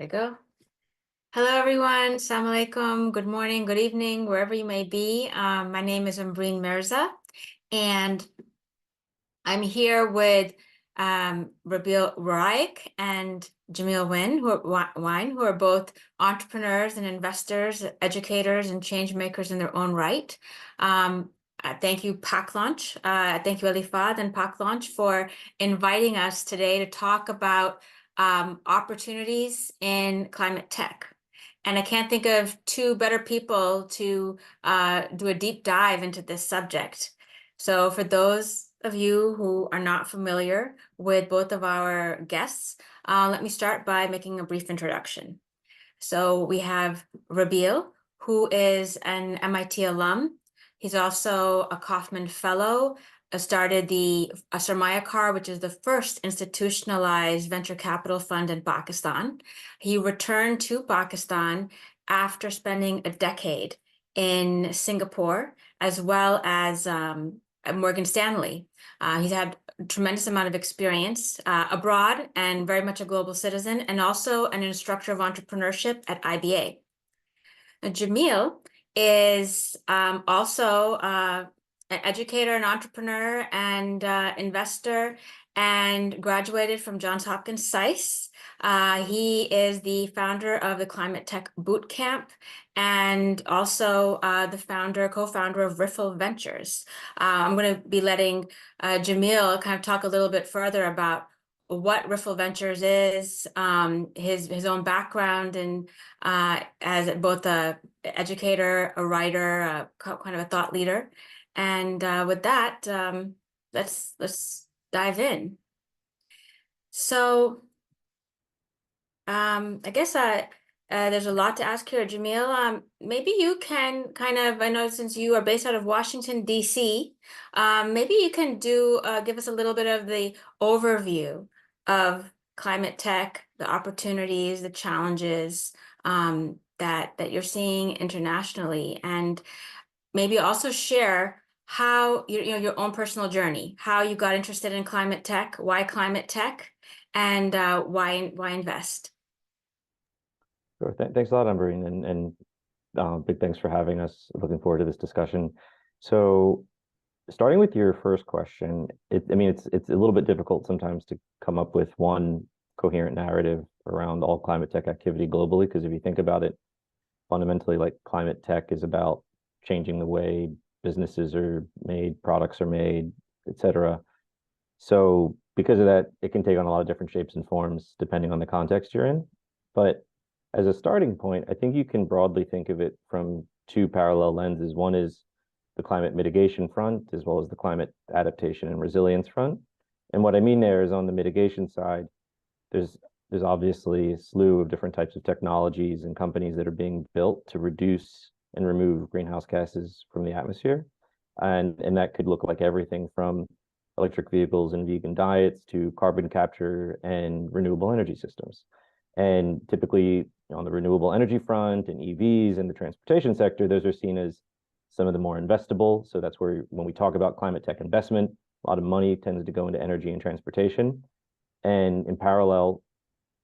There you go. Hello, everyone. Assalamu alaikum. Good morning, good evening, wherever you may be. My name is Ambereen Mirza, and I'm here with Rabeel Warraich and Jamil Wyne, who are both entrepreneurs and investors, educators, and change makers in their own right. Thank you, Pack Launch. Thank you, Alifad and Pack Launch, for inviting us today to talk about opportunities in climate tech. And I can't think of two better people to do a deep dive into this subject. So for those of you who are not familiar with both of our guests, let me start by making a brief introduction. So we have Rabeel, who is an MIT alum. He's also a Kaufman Fellow, started the Sarmayacar, which is the first institutionalized venture capital fund in Pakistan. He returned to Pakistan after spending a decade in Singapore, as well as at Morgan Stanley. He's had a tremendous amount of experience abroad and very much a global citizen, and also an instructor of entrepreneurship at IBA. Now, Jamil is also an educator, an entrepreneur, and investor, and graduated from Johns Hopkins SAIS. He is the founder of the Climate Tech Bootcamp and also the co-founder of Riffle Ventures. I'm going to be letting Jamil kind of talk a little bit further about what Riffle Ventures is, his own background, and as both a educator, a writer, kind of a thought leader. And with that, let's dive in. So I guess there's a lot to ask here, Jamil. Maybe you can kind of, I know since you are based out of Washington, D.C., maybe you can give us a little bit of the overview of climate tech, the opportunities, the challenges that you're seeing internationally, and maybe also share how your own personal journey, how you got interested in climate tech, and why invest. Sure. Thanks a lot, Ambereen, and big thanks for having us. Looking forward to this discussion. So, starting with your first question, it's a little bit difficult sometimes to come up with one coherent narrative around all climate tech activity globally, because if you think about it, fundamentally, like climate tech is about changing the way businesses are made, products are made, etc. So because of that, it can take on a lot of different shapes and forms depending on the context you're in. But as a starting point, I think you can broadly think of it from two parallel lenses. One is the climate mitigation front, as well as the climate adaptation and resilience front. And what I mean there is on the mitigation side, there's obviously a slew of different types of technologies and companies that are being built to reduce and remove greenhouse gases from the atmosphere. And that could look like everything from electric vehicles and vegan diets to carbon capture and renewable energy systems. And typically on the renewable energy front and EVs and the transportation sector, those are seen as some of the more investable. So that's where when we talk about climate tech investment, a lot of money tends to go into energy and transportation. And in parallel,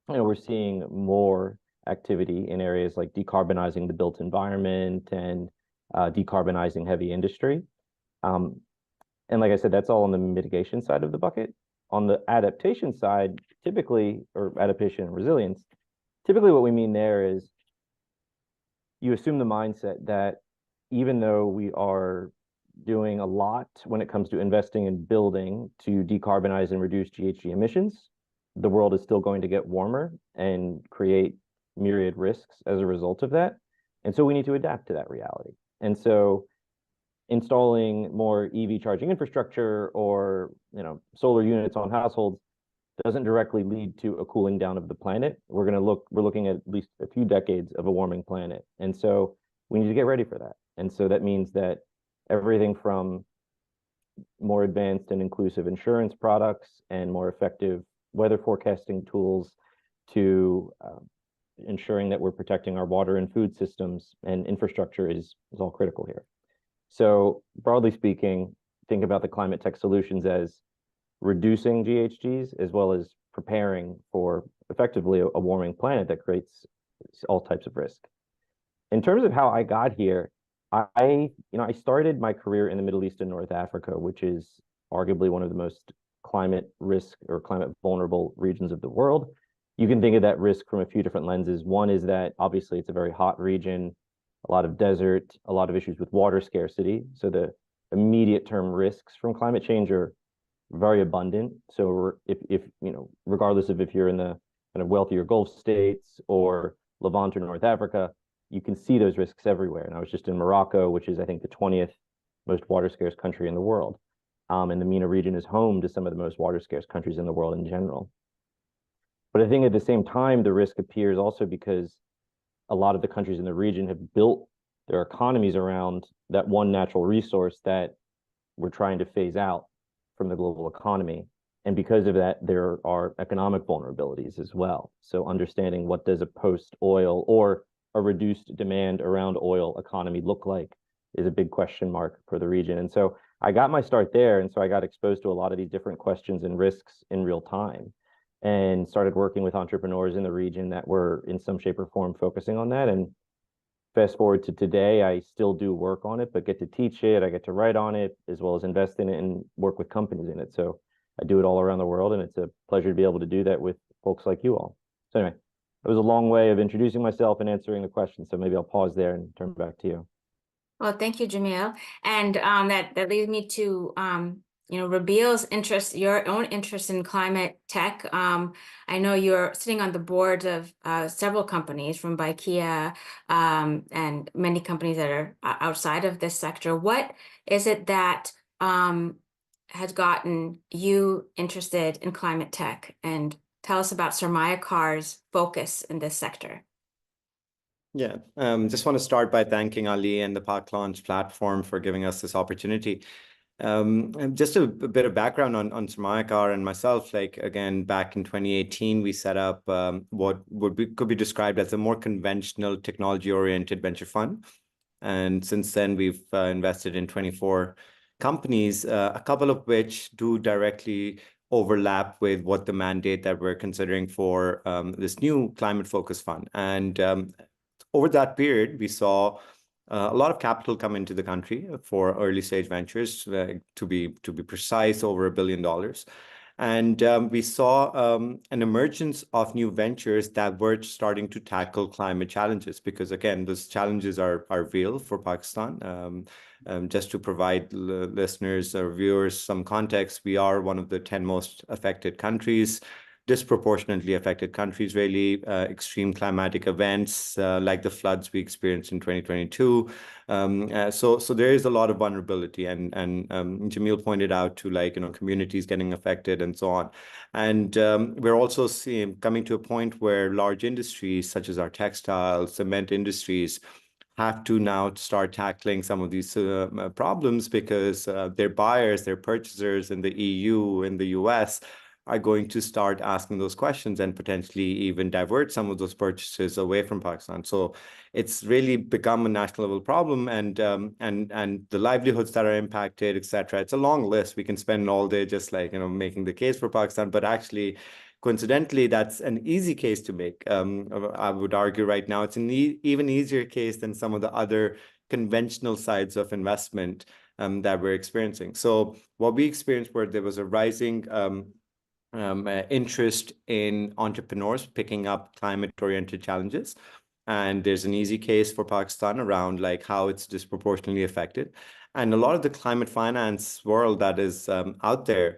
we're seeing more activity in areas like decarbonizing the built environment and decarbonizing heavy industry. And like I said, that's all on the mitigation side of the bucket. On the adaptation side, typically, or adaptation and resilience, typically what we mean there is you assume the mindset that even though we are doing a lot when it comes to investing in building to decarbonize and reduce GHG emissions, the world is still going to get warmer and create myriad risks as a result of that. And so we need to adapt to that reality. And so installing more EV charging infrastructure or solar units on households doesn't directly lead to a cooling down of the planet. We're looking at least a few decades of a warming planet. And so we need to get ready for that. And so that means that everything from more advanced and inclusive insurance products and more effective weather forecasting tools to ensuring that we're protecting our water and food systems and infrastructure is all critical here. So broadly speaking, think about the climate tech solutions as reducing GHGs as well as preparing for effectively a warming planet that creates all types of risk. In terms of how I got here, I started my career in the Middle East and North Africa, which is arguably one of the most climate risk or climate vulnerable regions of the world. You can think of that risk from a few different lenses. One is that obviously it's a very hot region, a lot of desert, a lot of issues with water scarcity. So the immediate term risks from climate change are very abundant. So if regardless of if you're in the kind of wealthier Gulf states or Levant or North Africa, you can see those risks everywhere. And I was just in Morocco, which is, I think, the 20th most water scarce country in the world. And the MENA region is home to some of the most water scarce countries in the world in general. But I think at the same time, the risk appears also because a lot of the countries in the region have built their economies around that one natural resource that we're trying to phase out from the global economy. And because of that, there are economic vulnerabilities as well. So understanding what does a post-oil or a reduced demand around oil economy look like is a big question mark for the region. And so I got my start there. And so I got exposed to a lot of these different questions and risks in real time and started working with entrepreneurs in the region that were in some shape or form focusing on that. And fast forward to today, I still do work on it, but get to teach it. I get to write on it, as well as invest in it and work with companies in it. So I do it all around the world, and it's a pleasure to be able to do that with folks like you all. So anyway, it was a long way of introducing myself and answering the question. So maybe I'll pause there and turn back to you. Well, thank you, Jamil. And that leads me to Rabeel's interest, your own interest in climate tech. I know you're sitting on the boards of several companies from IKEA and many companies that are outside of this sector. What is it that has gotten you interested in climate tech? And tell us about Sarmayacar's focus in this sector. Yeah, just want to start by thanking Ali and the Park Launch platform for giving us this opportunity. And just a bit of background on Sarmayacar and myself. Like, again, back in 2018, we set up what could be described as a more conventional technology-oriented venture fund. And since then, we've invested in 24 companies, a couple of which do directly overlap with what the mandate that we're considering for this new climate-focused fund. And over that period, we saw a lot of capital come into the country for early stage ventures, to be precise, over $1 billion. And we saw an emergence of new ventures that were starting to tackle climate challenges, because again, those challenges are real for Pakistan. Just to provide listeners or viewers some context, we are one of the 10 most affected countries, disproportionately affected countries, really. Extreme climatic events like the floods we experienced in 2022. So there is a lot of vulnerability, and Jamil pointed out to, like, communities getting affected and so on. And we're also coming to a point where large industries such as our textile, cement industries have to now start tackling some of these problems, because their buyers, their purchasers in the EU, in the US, are going to start asking those questions and potentially even divert some of those purchases away from Pakistan. So it's really become a national level problem, and the livelihoods that are impacted, etc. It's a long list. We can spend all day just making the case for Pakistan, but actually, coincidentally, that's an easy case to make. I would argue right now it's an even easier case than some of the other conventional sides of investment that we're experiencing. So what we experienced, where there was a rising interest in entrepreneurs picking up climate-oriented challenges. And there's an easy case for Pakistan around how it's disproportionately affected. And a lot of the climate finance world that is out there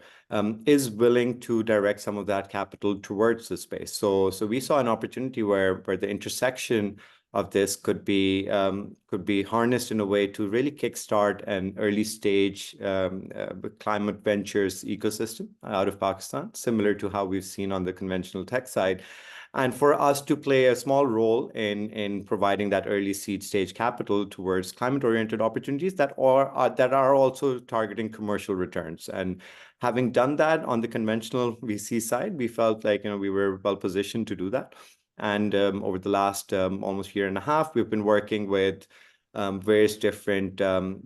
is willing to direct some of that capital towards the space. So we saw an opportunity where the intersection of this could be harnessed in a way to really kickstart an early stage climate ventures ecosystem out of Pakistan, similar to how we've seen on the conventional tech side. And for us to play a small role in providing that early seed stage capital towards climate-oriented opportunities that are also targeting commercial returns. And having done that on the conventional VC side, we felt like we were well positioned to do that. And over the last almost year and a half, we've been working with various different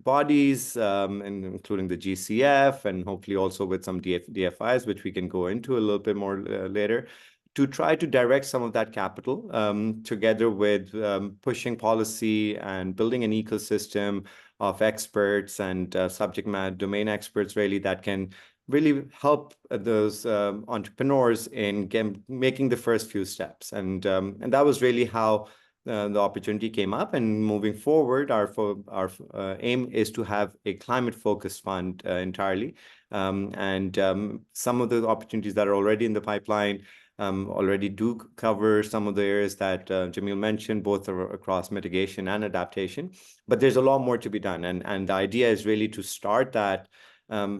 bodies, and including the GCF, and hopefully also with some DFIs, which we can go into a little bit more later, to try to direct some of that capital together with pushing policy and building an ecosystem of experts and subject matter domain experts, really, that can really help those entrepreneurs in making the first few steps. And that was really how the opportunity came up. And moving forward, our aim is to have a climate-focused fund entirely. Some of the opportunities that are already in the pipeline already do cover some of the areas that Jamil mentioned, both across mitigation and adaptation. But there's a lot more to be done. And the idea is really to start that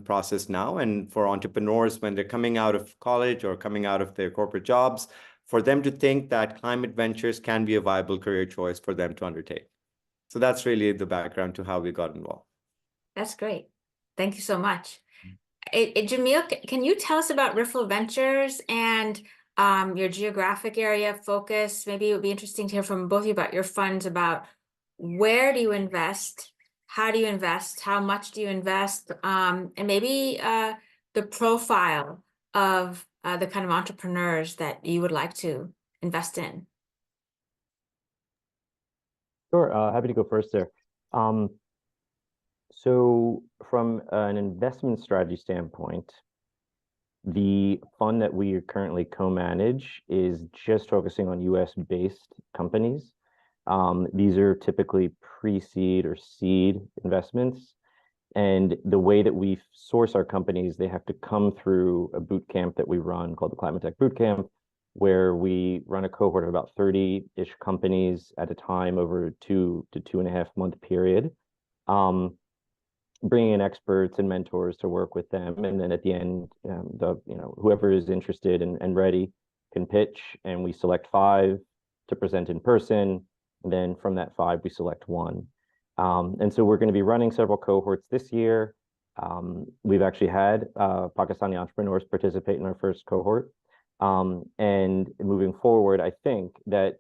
process now. And for entrepreneurs, when they're coming out of college or coming out of their corporate jobs, for them to think that climate ventures can be a viable career choice for them to undertake. So that's really the background to how we got involved. That's great. Thank you so much. Jamil, can you tell us about Riffle Ventures and your geographic area focus? Maybe it would be interesting to hear from both of you about your funds, about where do you invest, how do you invest, how much do you invest, and maybe the profile of the kind of entrepreneurs that you would like to invest in. Sure, happy to go first there. So from an investment strategy standpoint, the fund that we currently co-manage is just focusing on US-based companies. These are typically pre-seed or seed investments. And the way that we source our companies, they have to come through a boot camp that we run called the Climate Tech Boot Camp, where we run a cohort of about 30-ish companies at a time over a 2 to 2.5 month period, bringing in experts and mentors to work with them. And then at the end, whoever is interested and ready can pitch, and we select 5 to present in person. And then from that 5, we select 1. And so we're going to be running several cohorts this year. We've actually had Pakistani entrepreneurs participate in our first cohort. And moving forward, I think that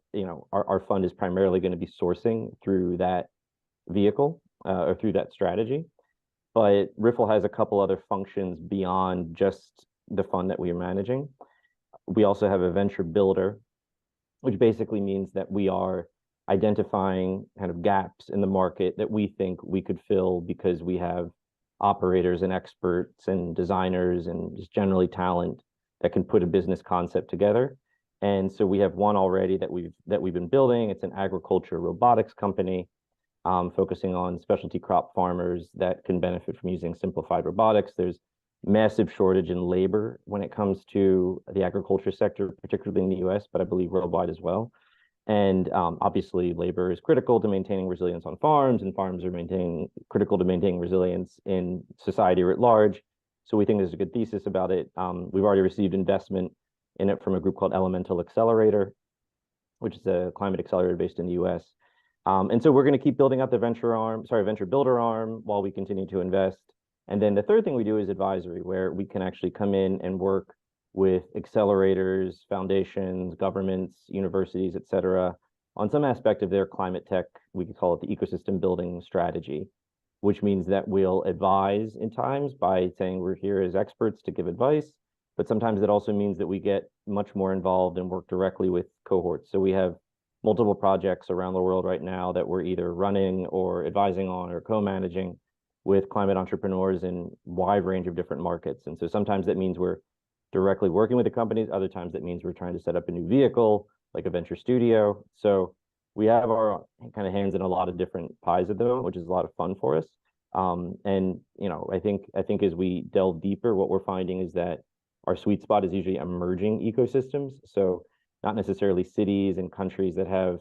our fund is primarily going to be sourcing through that vehicle or through that strategy. But Riffle has a couple other functions beyond just the fund that we are managing. We also have a venture builder, which basically means that we are identifying kind of gaps in the market that we think we could fill because we have operators and experts and designers and just generally talent that can put a business concept together. And so we have one already that we've been building. It's an agriculture robotics company focusing on specialty crop farmers that can benefit from using simplified robotics. There's massive shortage in labor when it comes to the agriculture sector, particularly in the US, but I believe worldwide as well. And obviously, labor is critical to maintaining resilience on farms, and farms are critical to maintaining resilience in society writ large. So we think there's a good thesis about it. We've already received investment in it from a group called Elemental Accelerator, which is a climate accelerator based in the US. And so we're going to keep building out the venture builder arm while we continue to invest. And then the third thing we do is advisory, where we can actually come in and work with accelerators, foundations, governments, universities, et cetera, on some aspect of their climate tech. We could call it the ecosystem building strategy, which means that we'll advise in times by saying we're here as experts to give advice, but sometimes it also means that we get much more involved and work directly with cohorts. So we have multiple projects around the world right now that we're either running or advising on or co-managing with climate entrepreneurs in a wide range of different markets. And so sometimes that means we're directly working with the companies. Other times that means we're trying to set up a new vehicle, like a venture studio. So we have our kind of hands in a lot of different pies at them, which is a lot of fun for us. And I think as we delve deeper, what we're finding is that our sweet spot is usually emerging ecosystems. So not necessarily cities and countries that have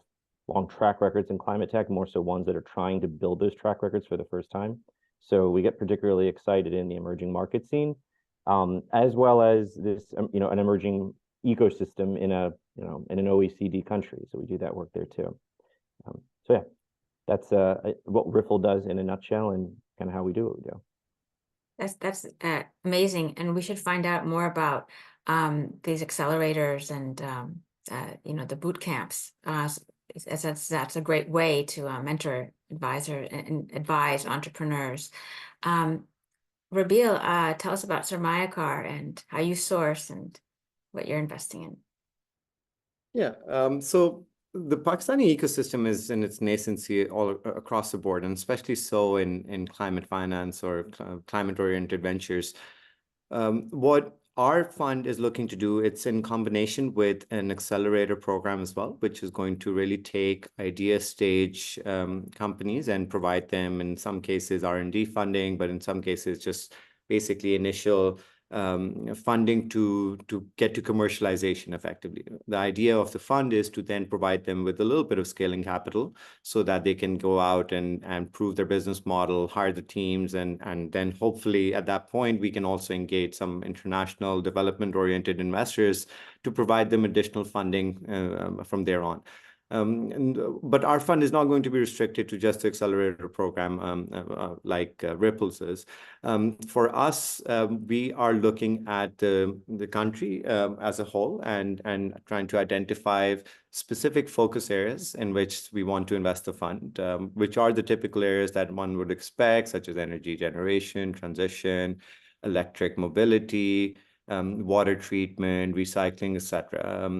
long track records in climate tech, more so ones that are trying to build those track records for the first time. So we get particularly excited in the emerging market scene, as well as this, an emerging ecosystem in an OECD country. So we do that work there too. So yeah, that's what Riffle does in a nutshell, and kind of how we do what we do. That's amazing, and we should find out more about these accelerators and the boot camps. that's a great way to mentor, advisor, and advise entrepreneurs. Rabeel, tell us about Sarmayacar and how you source and what you're investing in. Yeah, so the Pakistani ecosystem is in its nascency all across the board, and especially so in climate finance or climate-oriented ventures. What our fund is looking to do, it's in combination with an accelerator program as well, which is going to really take idea stage companies and provide them, in some cases, R&D funding, but in some cases, just basically initial funding to get to commercialization effectively. The idea of the fund is to then provide them with a little bit of scaling capital so that they can go out and prove their business model, hire the teams, and then hopefully at that point, we can also engage some international development-oriented investors to provide them additional funding from there on. But our fund is not going to be restricted to just the accelerator program like Ripple's is. For us, we are looking at the country as a whole and trying to identify specific focus areas in which we want to invest the fund, which are the typical areas that one would expect, such as energy generation, transition, electric mobility, water treatment, recycling, etc.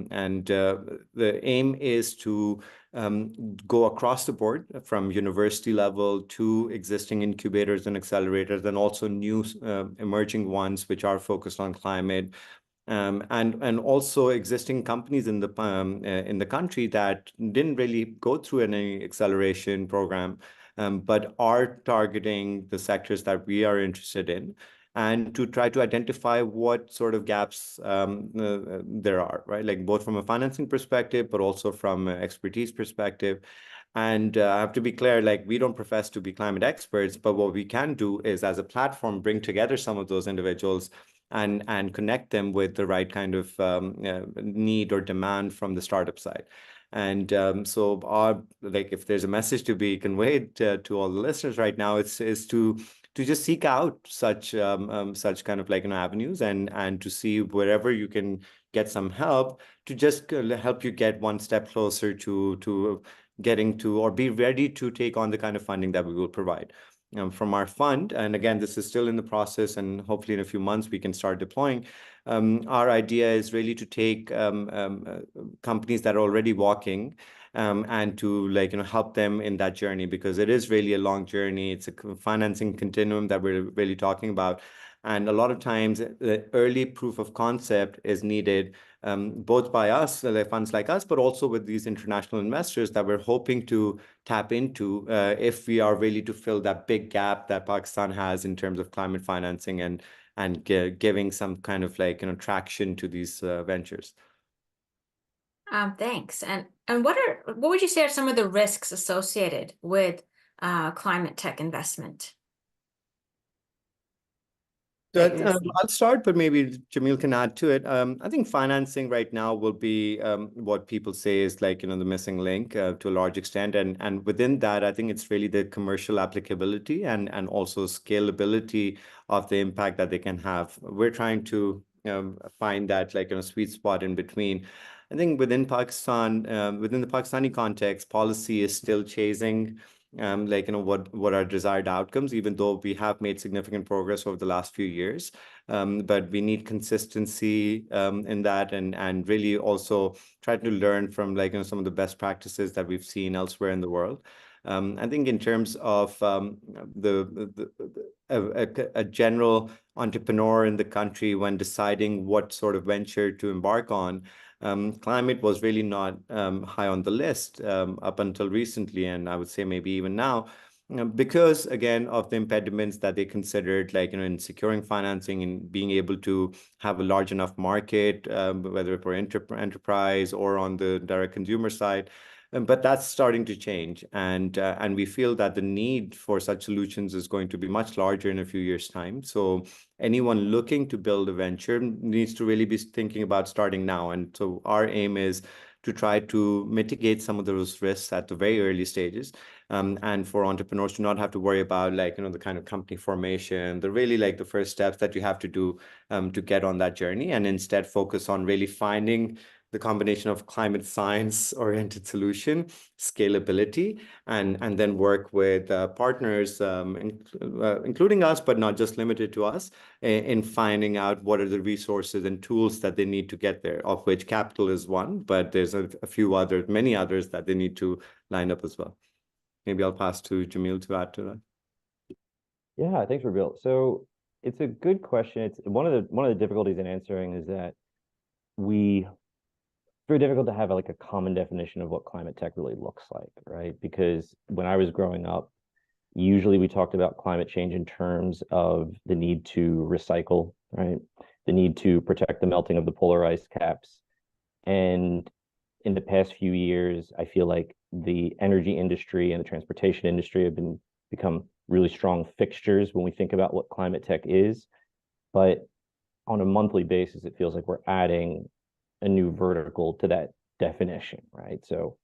The aim is to go across the board from university level to existing incubators and accelerators, and also new emerging ones which are focused on climate. And also existing companies in the country that didn't really go through any acceleration program, but are targeting the sectors that we are interested in, and to try to identify what sort of gaps there are, right? Like both from a financing perspective, but also from an expertise perspective. And I have to be clear, like we don't profess to be climate experts, but what we can do is as a platform, bring together some of those individuals and connect them with the right kind of need or demand from the startup side. And so like if there's a message to be conveyed to all the listeners right now, it's to just seek out such kind of like avenues and to see wherever you can get some help to just help you get one step closer to getting to or be ready to take on the kind of funding that we will provide from our fund. And again, this is still in the process, and hopefully in a few months we can start deploying. Our idea is really to take companies that are already walking and to help them in that journey, because it is really a long journey. It's a financing continuum that we're really talking about. And a lot of times the early proof of concept is needed both by us, funds like us, but also with these international investors that we're hoping to tap into if we are really to fill that big gap that Pakistan has in terms of climate financing and giving some kind of traction to these ventures. Thanks. And what would you say are some of the risks associated with climate tech investment? I'll start, but maybe Jamil can add to it. I think financing right now will be what people say is the missing link to a large extent. And within that, I think it's really the commercial applicability and also scalability of the impact that they can have. We're trying to find that sweet spot in between. I think within Pakistan, within the Pakistani context, policy is still chasing what are desired outcomes, even though we have made significant progress over the last few years. But we need consistency in that and really also try to learn from some of the best practices that we've seen elsewhere in the world. I think in terms of a general entrepreneur in the country when deciding what sort of venture to embark on, climate was really not high on the list up until recently, and I would say maybe even now, because again of the impediments that they considered, in securing financing and being able to have a large enough market, whether for enterprise or on the direct consumer side. But that's starting to change, and we feel that the need for such solutions is going to be much larger in a few years' time. So anyone looking to build a venture needs to really be thinking about starting now. And so our aim is to try to mitigate some of those risks at the very early stages, and for entrepreneurs to not have to worry about the kind of company formation, the really the first steps that you have to do to get on that journey, and instead focus on really finding the combination of climate science-oriented solution, scalability, and then work with partners, including us, but not just limited to us, in finding out what are the resources and tools that they need to get there, of which capital is one, but there's a few others, many others that they need to line up as well. Maybe I'll pass to Jamil to add to that. Yeah, thanks, Rabeel. So it's a good question. It's one of the difficulties in answering is that it's very difficult to have like a common definition of what climate tech really looks like, right? Because when I was growing up, usually we talked about climate change in terms of the need to recycle, right? The need to protect the melting of the polar ice caps. And in the past few years, I feel like the energy industry and the transportation industry have become really strong fixtures when we think about what climate tech is. But on a monthly basis, it feels like we're adding a new vertical to that definition, right? So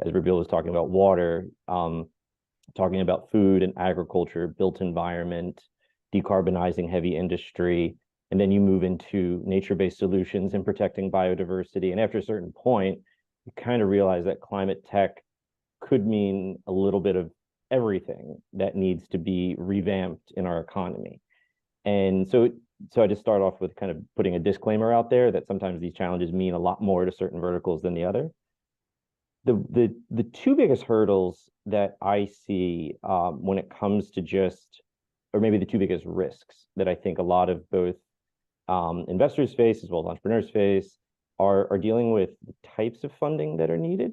as Rabeel was talking about water, talking about food and agriculture, built environment, decarbonizing heavy industry, and then you move into nature-based solutions and protecting biodiversity. And after a certain point, you kind of realize that climate tech could mean a little bit of everything that needs to be revamped in our economy. And so I just start off with kind of putting a disclaimer out there that sometimes these challenges mean a lot more to certain verticals than the other. The two biggest hurdles that I see when it comes to just, or maybe the two biggest risks that I think a lot of both investors face as well as entrepreneurs face are dealing with the types of funding that are needed,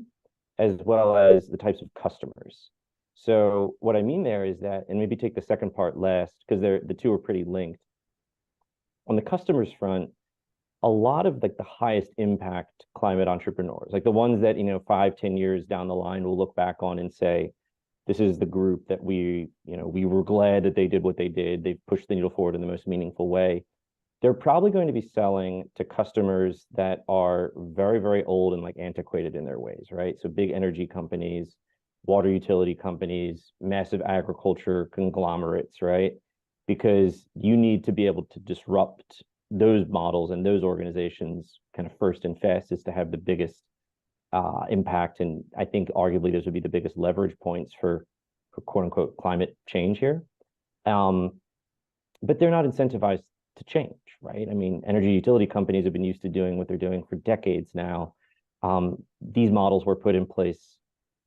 as well as the types of customers. So what I mean there is that, and maybe take the second part last, because the two are pretty linked. On the customers front, a lot of like the highest impact climate entrepreneurs, like the ones that, 5-10 years down the line will look back on and say, this is the group that we were glad that they did what they did. They've pushed the needle forward in the most meaningful way. They're probably going to be selling to customers that are very, very old and like antiquated in their ways, right? So big energy companies, water utility companies, massive agriculture conglomerates, right? Because you need to be able to disrupt those models and those organizations kind of first and fastest to have the biggest impact. And I think arguably those would be the biggest leverage points for quote unquote climate change here. But they're not incentivized to change, right? I mean, energy utility companies have been used to doing what they're doing for decades now. These models were put in place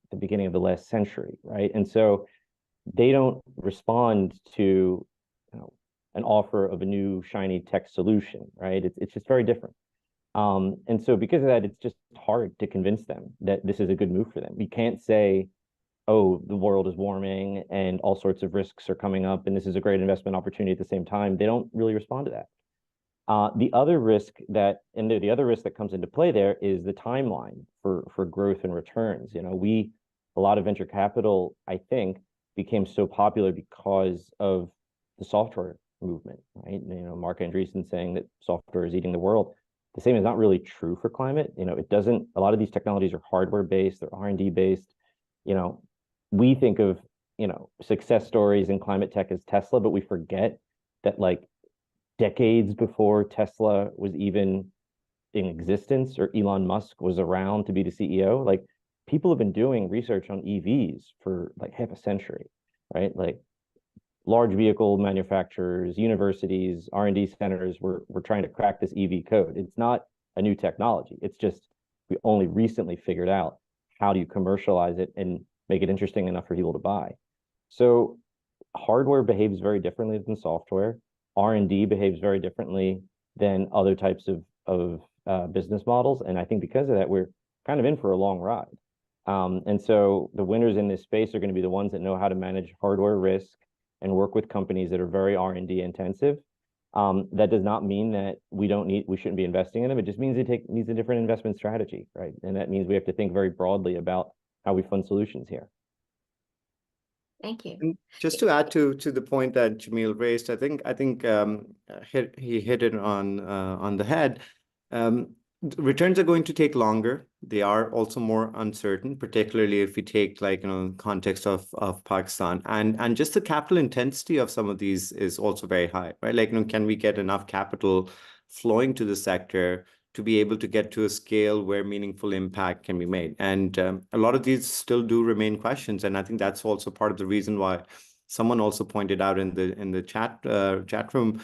at the beginning of the last century, right? And so they don't respond to an offer of a new shiny tech solution, right? It's just very different. And so because of that, it's just hard to convince them that this is a good move for them. We can't say, oh, the world is warming and all sorts of risks are coming up and this is a great investment opportunity at the same time. They don't really respond to that. The other risk that comes into play there is the timeline for growth and returns. A lot of venture capital, I think, became so popular because of the software movement, right? Mark Andreessen saying that software is eating the world. The same is not really true for climate. A lot of these technologies are hardware based, they're R&D based. We think of, success stories in climate tech as Tesla, but we forget that like decades before Tesla was even in existence or Elon Musk was around to be the CEO, like people have been doing research on EVs for like half a century, right? Like large vehicle manufacturers, universities, R&D centers were trying to crack this EV code. It's not a new technology. It's just we only recently figured out how do you commercialize it and make it interesting enough for people to buy. So hardware behaves very differently than software. R&D behaves very differently than other types of business models. And I think because of that, we're kind of in for a long ride. And so the winners in this space are going to be the ones that know how to manage hardware risk and work with companies that are very R&D intensive. That does not mean that we shouldn't be investing in them. It just means it needs a different investment strategy, right? And that means we have to think very broadly about how we fund solutions here. Thank you. And just to add to the point that Jamil raised, I think he hit it on the head. Returns are going to take longer. They are also more uncertain, particularly if we take context of Pakistan, and just the capital intensity of some of these is also very high, right? Can we get enough capital flowing to the sector to be able to get to a scale where meaningful impact can be made. And a lot of these still do remain questions. And I think that's also part of the reason why someone also pointed out in the chat room,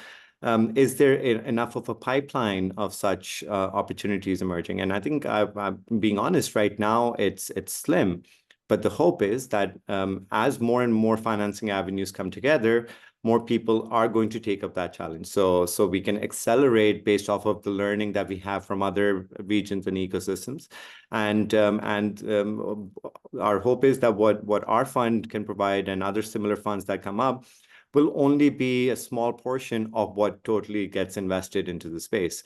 is there enough of a pipeline of such opportunities emerging? And I think I'm being honest right now, it's slim. But the hope is that as more and more financing avenues come together, more people are going to take up that challenge. So we can accelerate based off of the learning that we have from other regions and ecosystems. And our hope is that what our fund can provide and other similar funds that come up will only be a small portion of what totally gets invested into the space.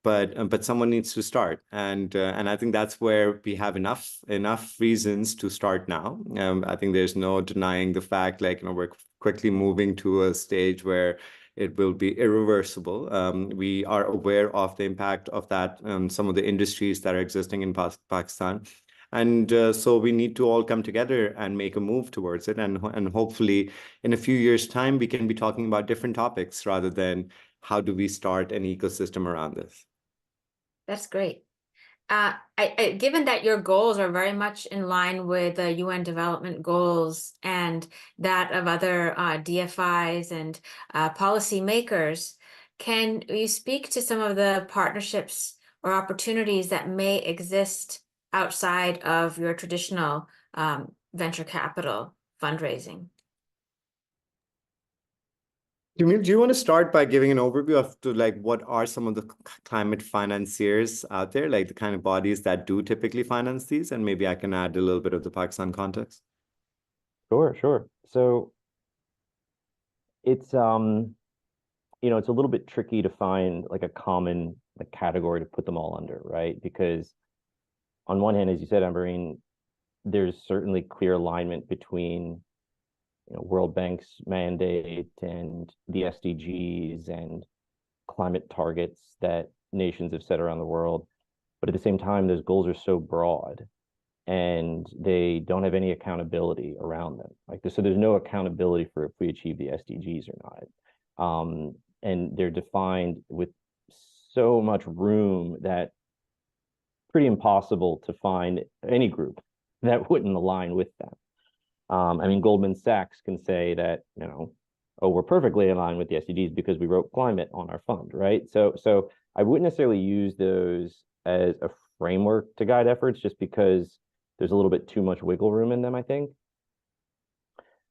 But someone needs to start, and I think that's where we have enough reasons to start now. I think there's no denying the fact, like, we're quickly moving to a stage where it will be irreversible. We are aware of the impact of that some of the industries that are existing in Pakistan. And so we need to all come together and make a move towards it. And hopefully in a few years' time, we can be talking about different topics rather than how do we start an ecosystem around this. That's great. Given that your goals are very much in line with the UN development goals and that of other DFIs and policymakers, can you speak to some of the partnerships or opportunities that may exist outside of your traditional venture capital fundraising? Jamil, do you want to start by giving an overview of what are some of the climate financiers out there, like the kind of bodies that do typically finance these? And maybe I can add a little bit of the Pakistan context. Sure. So it's it's a little bit tricky to find like a common category to put them all under, right? Because on one hand, as you said, Ambereen, there's certainly clear alignment between World Bank's mandate and the SDGs and climate targets that nations have set around the world. But at the same time, those goals are so broad and they don't have any accountability around them. So there's no accountability for if we achieve the SDGs or not. And they're defined with so much room that pretty impossible to find any group that wouldn't align with them. Goldman Sachs can say that, we're perfectly aligned with the SDGs because we wrote climate on our fund, right? So I wouldn't necessarily use those as a framework to guide efforts just because there's a little bit too much wiggle room in them, I think.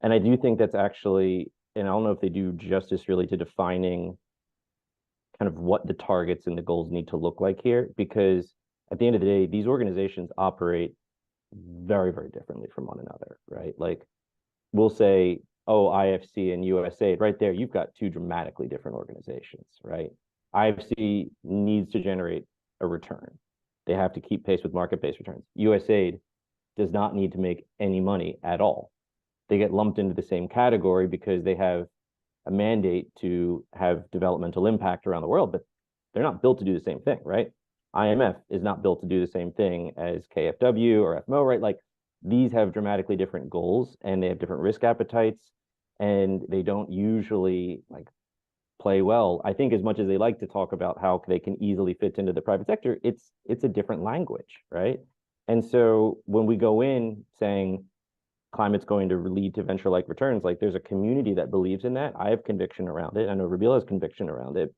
And I do think that's actually, and I don't know if they do justice really to defining kind of what the targets and the goals need to look like here, because at the end of the day, these organizations operate very, very differently from one another, right? Like we'll say, oh, IFC and USAID, right there, you've got two dramatically different organizations, right? IFC needs to generate a return. They have to keep pace with market-based returns. USAID does not need to make any money at all. They get lumped into the same category because they have a mandate to have developmental impact around the world, but they're not built to do the same thing, right? IMF is not built to do the same thing as KfW or FMO, right? Like these have dramatically different goals and they have different risk appetites and they don't usually play well. I think as much as they like to talk about how they can easily fit into the private sector, it's a different language, right? And so when we go in saying climate's going to lead to venture-like returns, there's a community that believes in that. I have conviction around it. I know Rabeel has conviction around it,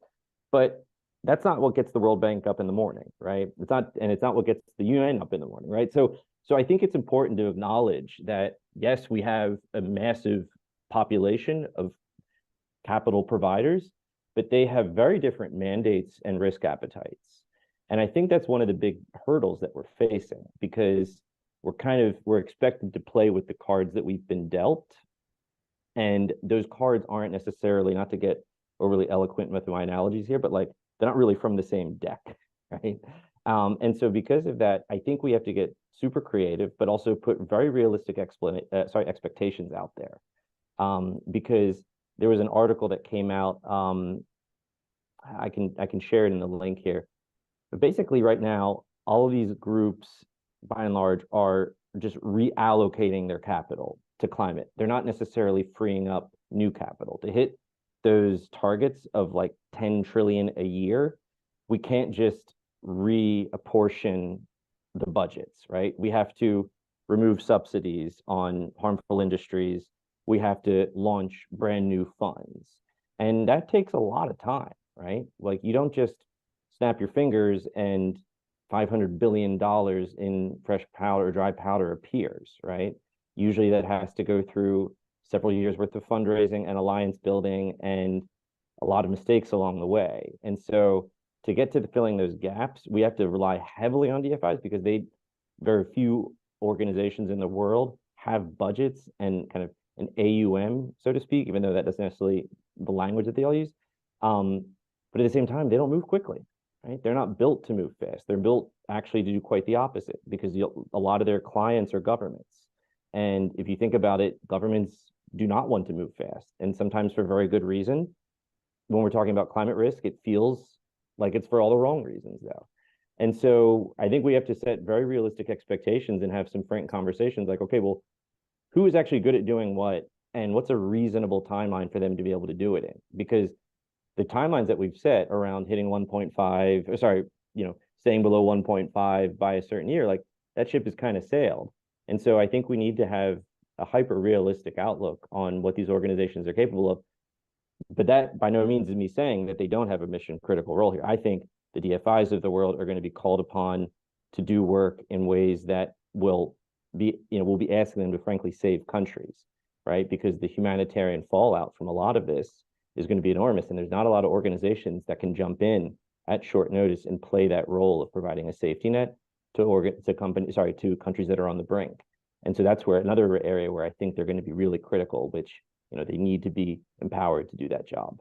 but that's not what gets the World Bank up in the morning, right? It's not what gets the UN up in the morning, right? So I think it's important to acknowledge that, yes, we have a massive population of capital providers, but they have very different mandates and risk appetites. And I think that's one of the big hurdles that we're facing because we're expected to play with the cards that we've been dealt. And those cards aren't necessarily, not to get overly eloquent with my analogies here, but they're not really from the same deck, right? And so because of that, I think we have to get super creative, but also put very realistic expectations out there. Because there was an article that came out, I can share it in the link here. But basically right now, all of these groups, by and large, are just reallocating their capital to climate. They're not necessarily freeing up new capital to hit those targets of 10 trillion a year. We can't just reapportion the budgets, right? We have to remove subsidies on harmful industries. We have to launch brand new funds. And that takes a lot of time, right? Like you don't just snap your fingers and $500 billion in fresh powder or dry powder appears, right? Usually that has to go through several years worth of fundraising and alliance building and a lot of mistakes along the way. And so to get to filling those gaps, we have to rely heavily on DFIs because very few organizations in the world have budgets and kind of an AUM, so to speak, even though that doesn't necessarily the language that they all use. But at the same time, they don't move quickly, right? They're not built to move fast. They're built actually to do quite the opposite because a lot of their clients are governments. And if you think about it, governments do not want to move fast. And sometimes for very good reason. When we're talking about climate risk, it feels like it's for all the wrong reasons, though. And so I think we have to set very realistic expectations and have some frank conversations like, okay, well, who is actually good at doing what? And what's a reasonable timeline for them to be able to do it in? Because the timelines that we've set around hitting 1.5, or sorry, staying below 1.5 by a certain year, like that ship has kind of sailed. And so I think we need to have a hyper realistic outlook on what these organizations are capable of. But that by no means is me saying that they don't have a mission critical role here. I think the DFIs of the world are going to be called upon to do work in ways that we'll be asking them to frankly save countries, right? Because the humanitarian fallout from a lot of this is going to be enormous. And there's not a lot of organizations that can jump in at short notice and play that role of providing a safety net to countries that are on the brink. And so that's where another area where I think they're going to be really critical, which they need to be empowered to do that job.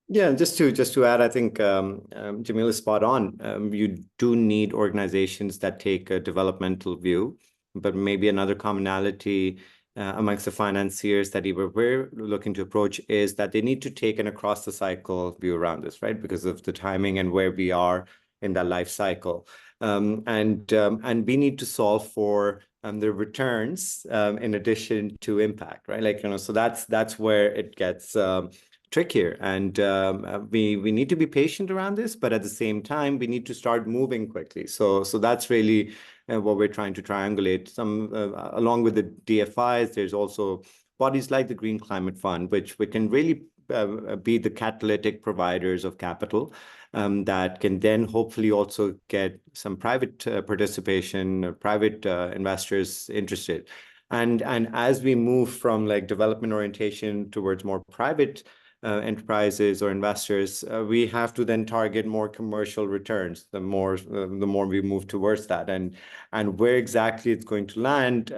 Yeah, just to add, I think Jamil is spot on. You do need organizations that take a developmental view, but maybe another commonality amongst the financiers that we're looking to approach is that they need to take an across the cycle view around this, right? Because of the timing and where we are in that life cycle. And we need to solve for the returns in addition to impact, right? So that's where it gets trickier. And we need to be patient around this, but at the same time, we need to start moving quickly. So that's really what we're trying to triangulate. Along with the DFIs, there's also bodies like the Green Climate Fund, which we can really be the catalytic providers of capital that can then hopefully also get some private participation, private investors interested. And as we move from development orientation towards more private enterprises or investors, we have to then target more commercial returns. The more we move towards that, and where exactly it's going to land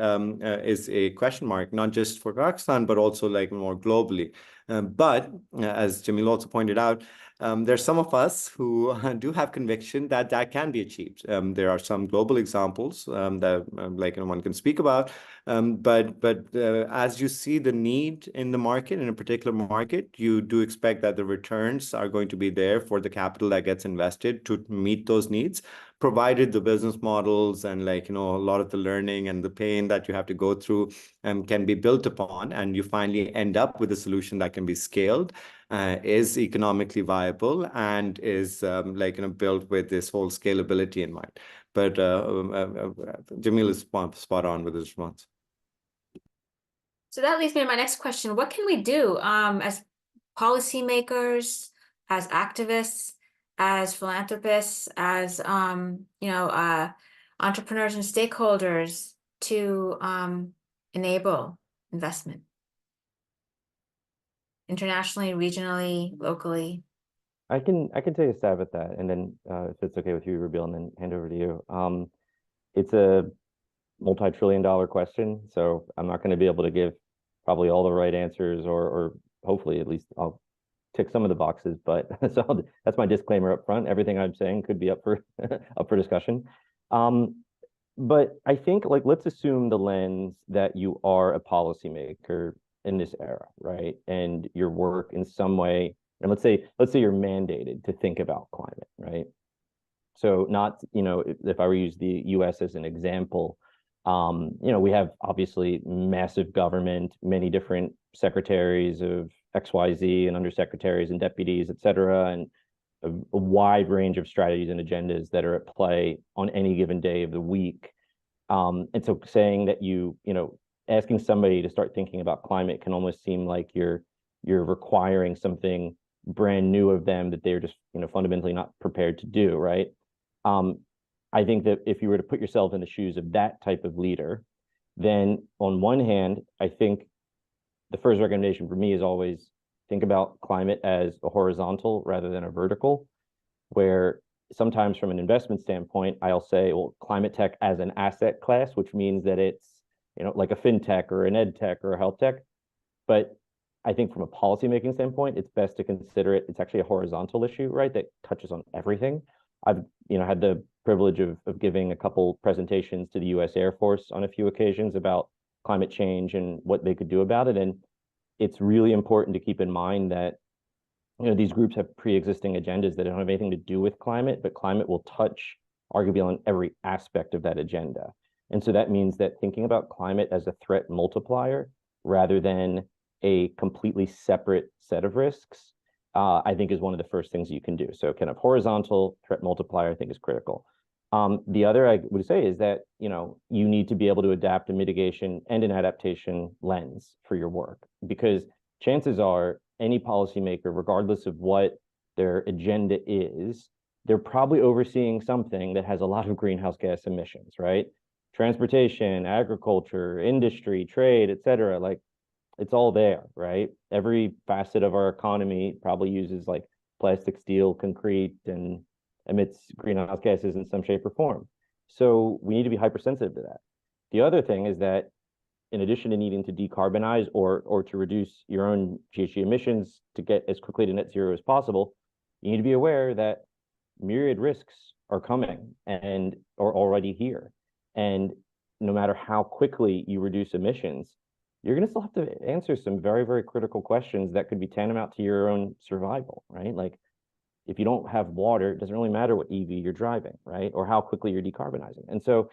is a question mark, not just for Pakistan but also more globally. But as Jamil also pointed out, there's some of us who do have conviction that can be achieved. There are some global examples that one can speak about. But as you see the need in the market, in a particular market, you do expect that the returns are going to be there for the capital that gets invested to meet those needs, provided the business models and a lot of the learning and the pain that you have to go through can be built upon, and you finally end up with a solution that can be scaled, is economically viable, and is built with this whole scalability in mind. But Jamil is spot on with his response. So that leads me to my next question. What can we do as policymakers, as activists, as philanthropists, as entrepreneurs and stakeholders to enable investment internationally, regionally, locally? I can take a stab at that, and then if it's okay with you, Rabeel, and then hand over to you. It's a multi-trillion-dollar question, so I'm not going to be able to give probably all the right answers, or hopefully at least I'll tick some of the boxes. But so that's my disclaimer up front. Everything I'm saying could be up for discussion. But I think let's assume the lens that you are a policymaker in this era, right? And your work in some way, and let's say you're mandated to think about climate, right? So not, if I were to use the US as an example, we have obviously massive government, many different secretaries of XYZ and undersecretaries and deputies, et cetera. And a wide range of strategies and agendas that are at play on any given day of the week. And so saying that asking somebody to start thinking about climate can almost seem like you're requiring something brand new of them that they're just fundamentally not prepared to do, right? I think that if you were to put yourself in the shoes of that type of leader, then on one hand, I think the first recommendation for me is always think about climate as a horizontal rather than a vertical, where sometimes from an investment standpoint, I'll say, well, climate tech as an asset class, which means that it's, like a fintech or an ed tech or a health tech. But I think from a policymaking standpoint, it's best to consider it's actually a horizontal issue, right? That touches on everything. I've, had the privilege of giving a couple presentations to the US Air Force on a few occasions about climate change and what they could do about it. And it's really important to keep in mind that these groups have pre-existing agendas that don't have anything to do with climate, but climate will touch arguably on every aspect of that agenda. And so that means that thinking about climate as a threat multiplier rather than a completely separate set of risks, I think is one of the first things you can do. So kind of horizontal threat multiplier, I think, is critical. The other I would say is that, you need to be able to adapt a mitigation and an adaptation lens for your work, because chances are any policymaker, regardless of what their agenda is, they're probably overseeing something that has a lot of greenhouse gas emissions, right? Transportation, agriculture, industry, trade, et cetera, like it's all there, right? Every facet of our economy probably uses like plastic, steel, concrete, and emits greenhouse gases in some shape or form. So we need to be hypersensitive to that. The other thing is that in addition to needing to decarbonize or to reduce your own GHG emissions to get as quickly to net zero as possible, you need to be aware that myriad risks are coming and are already here. And no matter how quickly you reduce emissions, you're going to still have to answer some very, very critical questions that could be tantamount to your own survival, right? Like if you don't have water, it doesn't really matter what EV you're driving, right? Or how quickly you're decarbonizing. And so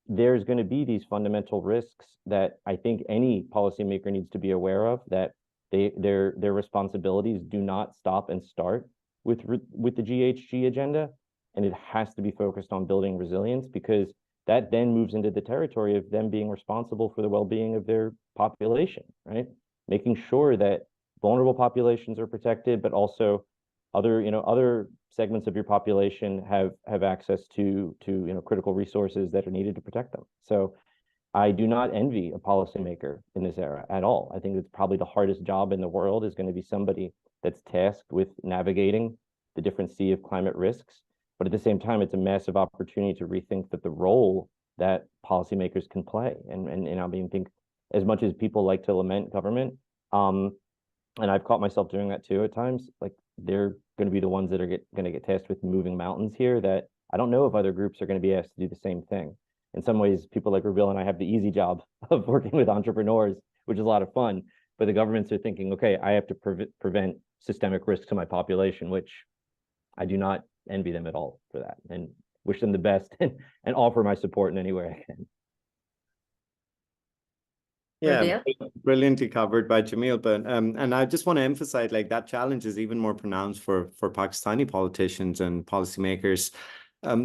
there's going to be these fundamental risks that I think any policymaker needs to be aware of, that their responsibilities do not stop and start with the GHG agenda. And it has to be focused on building resilience, because that then moves into the territory of them being responsible for the well-being of their population, right? Making sure that vulnerable populations are protected, but also other segments of your population have access to critical resources that are needed to protect them. So I do not envy a policymaker in this era at all. I think it's probably the hardest job in the world is going to be somebody that's tasked with navigating the different sea of climate risks. But at the same time, it's a massive opportunity to rethink that the role that policymakers can play. And I mean, think as much as people like to lament government, and I've caught myself doing that too at times, like they're going to be the ones that are going to get tasked with moving mountains here, that I don't know if other groups are going to be asked to do the same thing. In some ways, people like Rabeel and I have the easy job of working with entrepreneurs, which is a lot of fun. But the governments are thinking, okay, I have to prevent systemic risk to my population, which I do not envy them at all for that, and wish them the best and offer my support in any way I can. Yeah, brilliantly covered by Jamil. But and I just want to emphasize, like, that challenge is even more pronounced for Pakistani politicians and policymakers,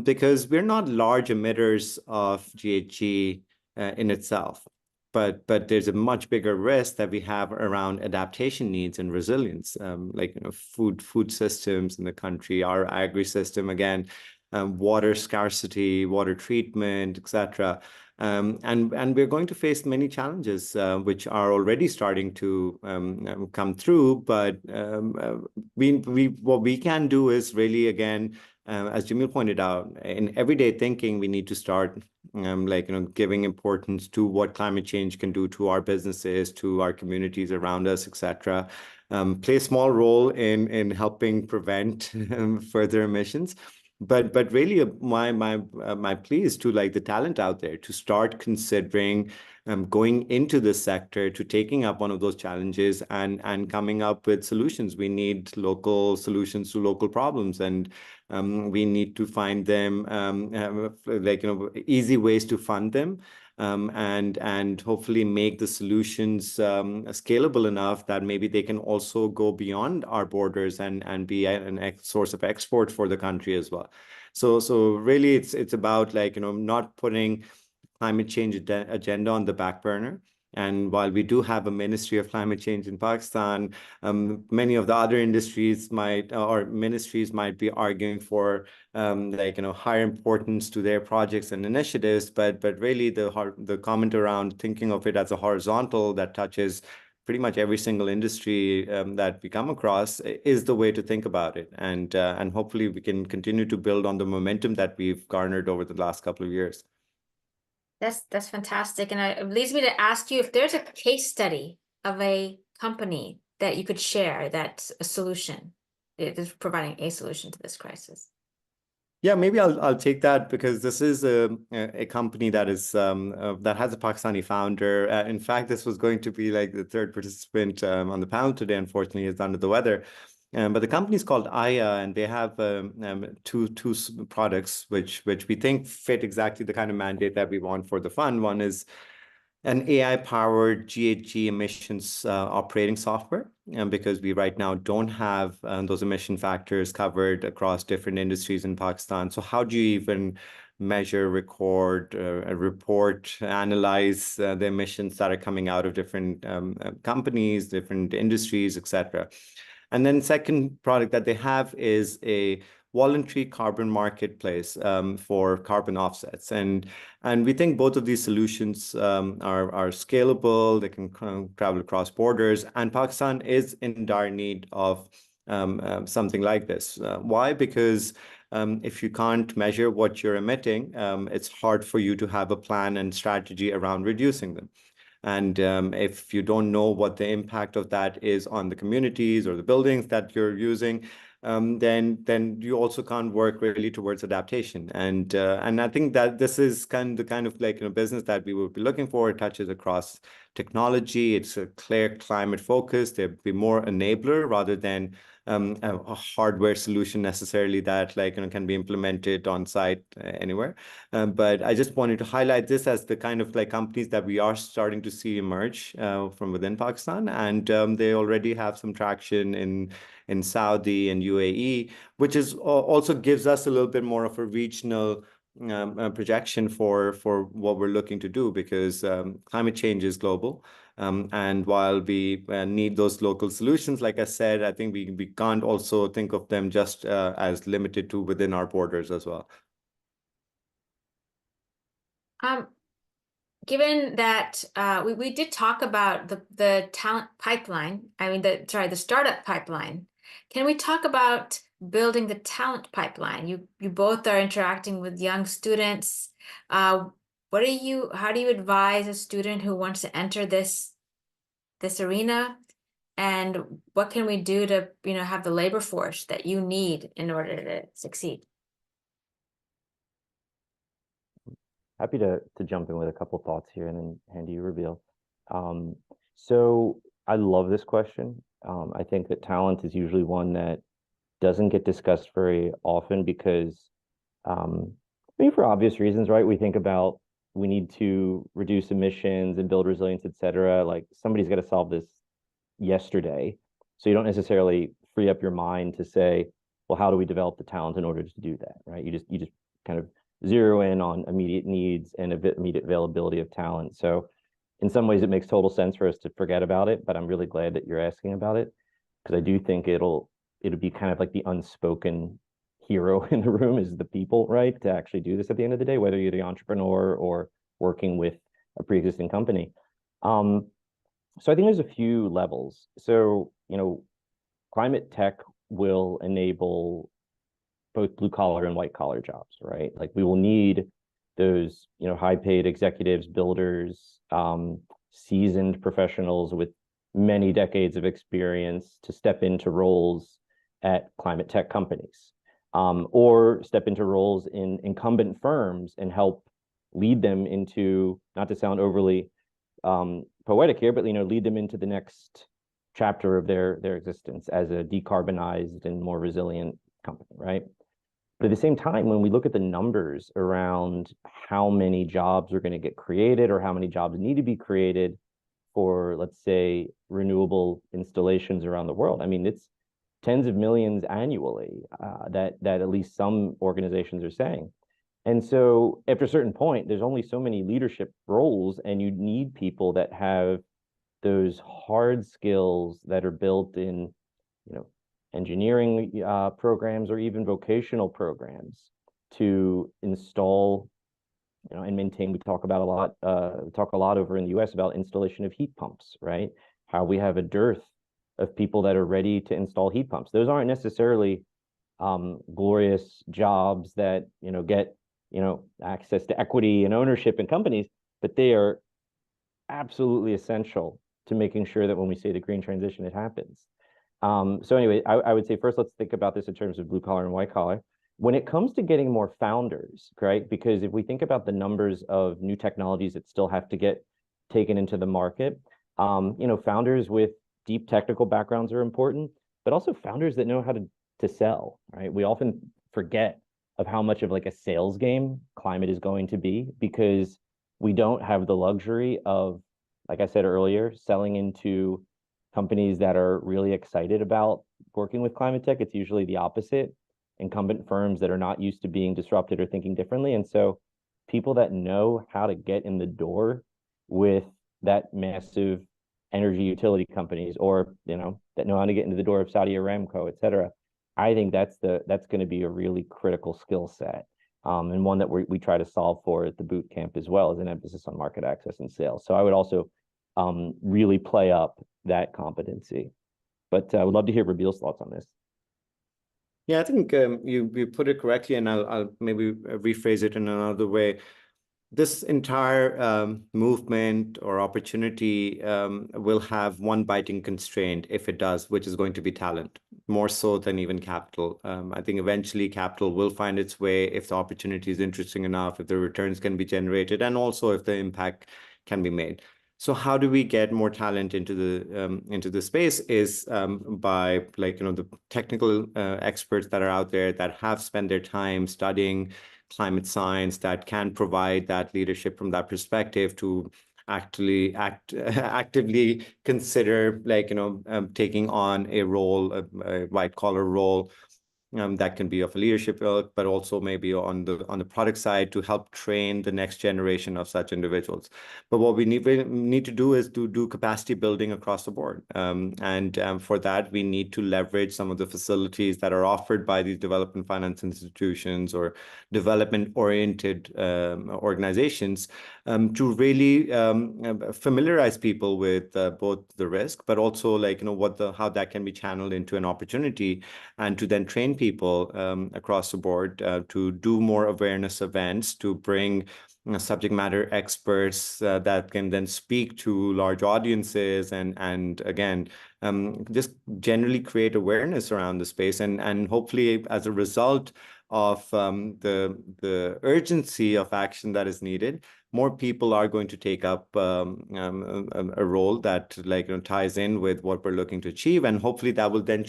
because we're not large emitters of GHG in itself, but there's a much bigger risk that we have around adaptation needs and resilience, like food systems in the country, our agri system, again, water scarcity, water treatment, etc. And we're going to face many challenges, which are already starting to come through. But what we can do is really, again, as Jamil pointed out, in everyday thinking, we need to start giving importance to what climate change can do to our businesses, to our communities around us, etc. Play a small role in helping prevent further emissions. But really, my plea is to, like, the talent out there to start considering going into this sector, to taking up one of those challenges and coming up with solutions. We need local solutions to local problems, and we need to find them easy ways to fund them. and hopefully make the solutions scalable enough that maybe they can also go beyond our borders and be an source of export for the country as well. So really, it's about like, not putting climate change agenda on the back burner. And while we do have a Ministry of Climate Change in Pakistan, many of the other industries might or ministries might be arguing for like, higher importance to their projects and initiatives. But really the comment around thinking of it as a horizontal that touches pretty much every single industry that we come across is the way to think about it. And hopefully we can continue to build on the momentum that we've garnered over the last couple of years. That's fantastic. And it leads me to ask you if there's a case study of a company that you could share that's a solution, that is providing a solution to this crisis. Yeah, maybe I'll take that, because this is a company that is that has a Pakistani founder. In fact, this was going to be like the third participant on the panel today. Unfortunately, is under the weather. But the company is called Aya, and they have two products which we think fit exactly the kind of mandate that we want for the fund. One is an AI-powered GHG emissions operating software, because we right now don't have those emission factors covered across different industries in Pakistan. So how do you even measure, record, report, analyze the emissions that are coming out of different companies, different industries, etc.? And then second product that they have is a voluntary carbon marketplace for carbon offsets. And we think both of these solutions are scalable. They can travel across borders. And Pakistan is in dire need of something like this. Why? Because if you can't measure what you're emitting, it's hard for you to have a plan and strategy around reducing them. And if you don't know what the impact of that is on the communities or the buildings that you're using, then you also can't work really towards adaptation. And I think that this is the kind of like business that we would be looking for. It touches across technology. It's a clear climate focus. There'd be more enabler rather than a hardware solution necessarily that like can be implemented on site anywhere. But I just wanted to highlight this as the kind of like companies that we are starting to see emerge from within Pakistan, and they already have some traction in Saudi and UAE, which is also gives us a little bit more of a regional projection for what we're looking to do, because climate change is global. And while we need those local solutions, like I said, I think we can't also think of them just as limited to within our borders as well. Given that we did talk about the talent pipeline, the startup pipeline, can we talk about building the talent pipeline? You both are interacting with young students. How do you advise a student who wants to enter this arena, and what can we do to have the labor force that you need in order to succeed? Happy to jump in with a couple thoughts here and then hand you Rabeel. So I love this question. I think that talent is usually one that doesn't get discussed very often because, for obvious reasons, right? We think about we need to reduce emissions and build resilience, et cetera. Like somebody's got to solve this yesterday. So you don't necessarily free up your mind to say, well, how do we develop the talent in order to do that, right? You just kind of zero in on immediate needs and immediate availability of talent. So in some ways, it makes total sense for us to forget about it, but I'm really glad that you're asking about it, because I do think it'll be kind of like the unspoken hero in the room is the people, right? To actually do this at the end of the day, whether you're the entrepreneur or working with a pre-existing company. So I think there's a few levels. So, climate tech will enable both blue collar and white collar jobs, right? Like we will need those, high paid executives, builders, seasoned professionals with many decades of experience to step into roles at climate tech companies, or step into roles in incumbent firms and help lead them into, not to sound overly poetic here, but lead them into the next chapter of their existence as a decarbonized and more resilient company, right? But at the same time, when we look at the numbers around how many jobs are going to get created or how many jobs need to be created for, let's say, renewable installations around the world, I mean, it's tens of millions annually, that at least some organizations are saying. And so after a certain point, there's only so many leadership roles, and you need people that have those hard skills that are built in, engineering programs or even vocational programs to install, and maintain. We talk about talk a lot over in the US about installation of heat pumps, right? How we have a dearth of people that are ready to install heat pumps. Those aren't necessarily glorious jobs that, get, access to equity and ownership in companies, but they are absolutely essential to making sure that when we say the green transition, it happens. So anyway, I would say first, let's think about this in terms of blue collar and white collar. When it comes to getting more founders, right? Because if we think about the numbers of new technologies that still have to get taken into the market, founders with deep technical backgrounds are important, but also founders that know how to sell, right? We often forget of how much of like a sales game climate is going to be, because we don't have the luxury of, like I said earlier, selling into companies that are really excited about working with climate tech. It's usually the opposite. Incumbent firms that are not used to being disrupted or thinking differently. And so people that know how to get in the door with that massive energy utility companies, or, that know how to get into the door of Saudi Aramco, et cetera, I think that's going to be a really critical skill set. And one that we try to solve for at the boot camp as well, as an emphasis on market access and sales. So I would also really play up that competency. But I would love to hear Rabeel's thoughts on this. Yeah, I think you put it correctly, and I'll maybe rephrase it in another way. This entire movement or opportunity will have one biting constraint if it does, which is going to be talent, more so than even capital. I think eventually capital will find its way if the opportunity is interesting enough, if the returns can be generated, and also if the impact can be made. So how do we get more talent into the space is by the technical experts that are out there that have spent their time studying climate science, that can provide that leadership from that perspective to actively consider taking on a role, a white collar role. That can be of a leadership ilk, but also maybe on the product side to help train the next generation of such individuals. But what we need to do is to do capacity building across the board. For that, we need to leverage some of the facilities that are offered by these development finance institutions or development-oriented organizations to really familiarize people with both the risk, but also how that can be channeled into an opportunity, and to then train people across the board to do more awareness events, to bring subject matter experts that can then speak to large audiences, and again, just generally create awareness around the space. And hopefully, as a result of the urgency of action that is needed, more people are going to take up a role that ties in with what we're looking to achieve, and hopefully that will then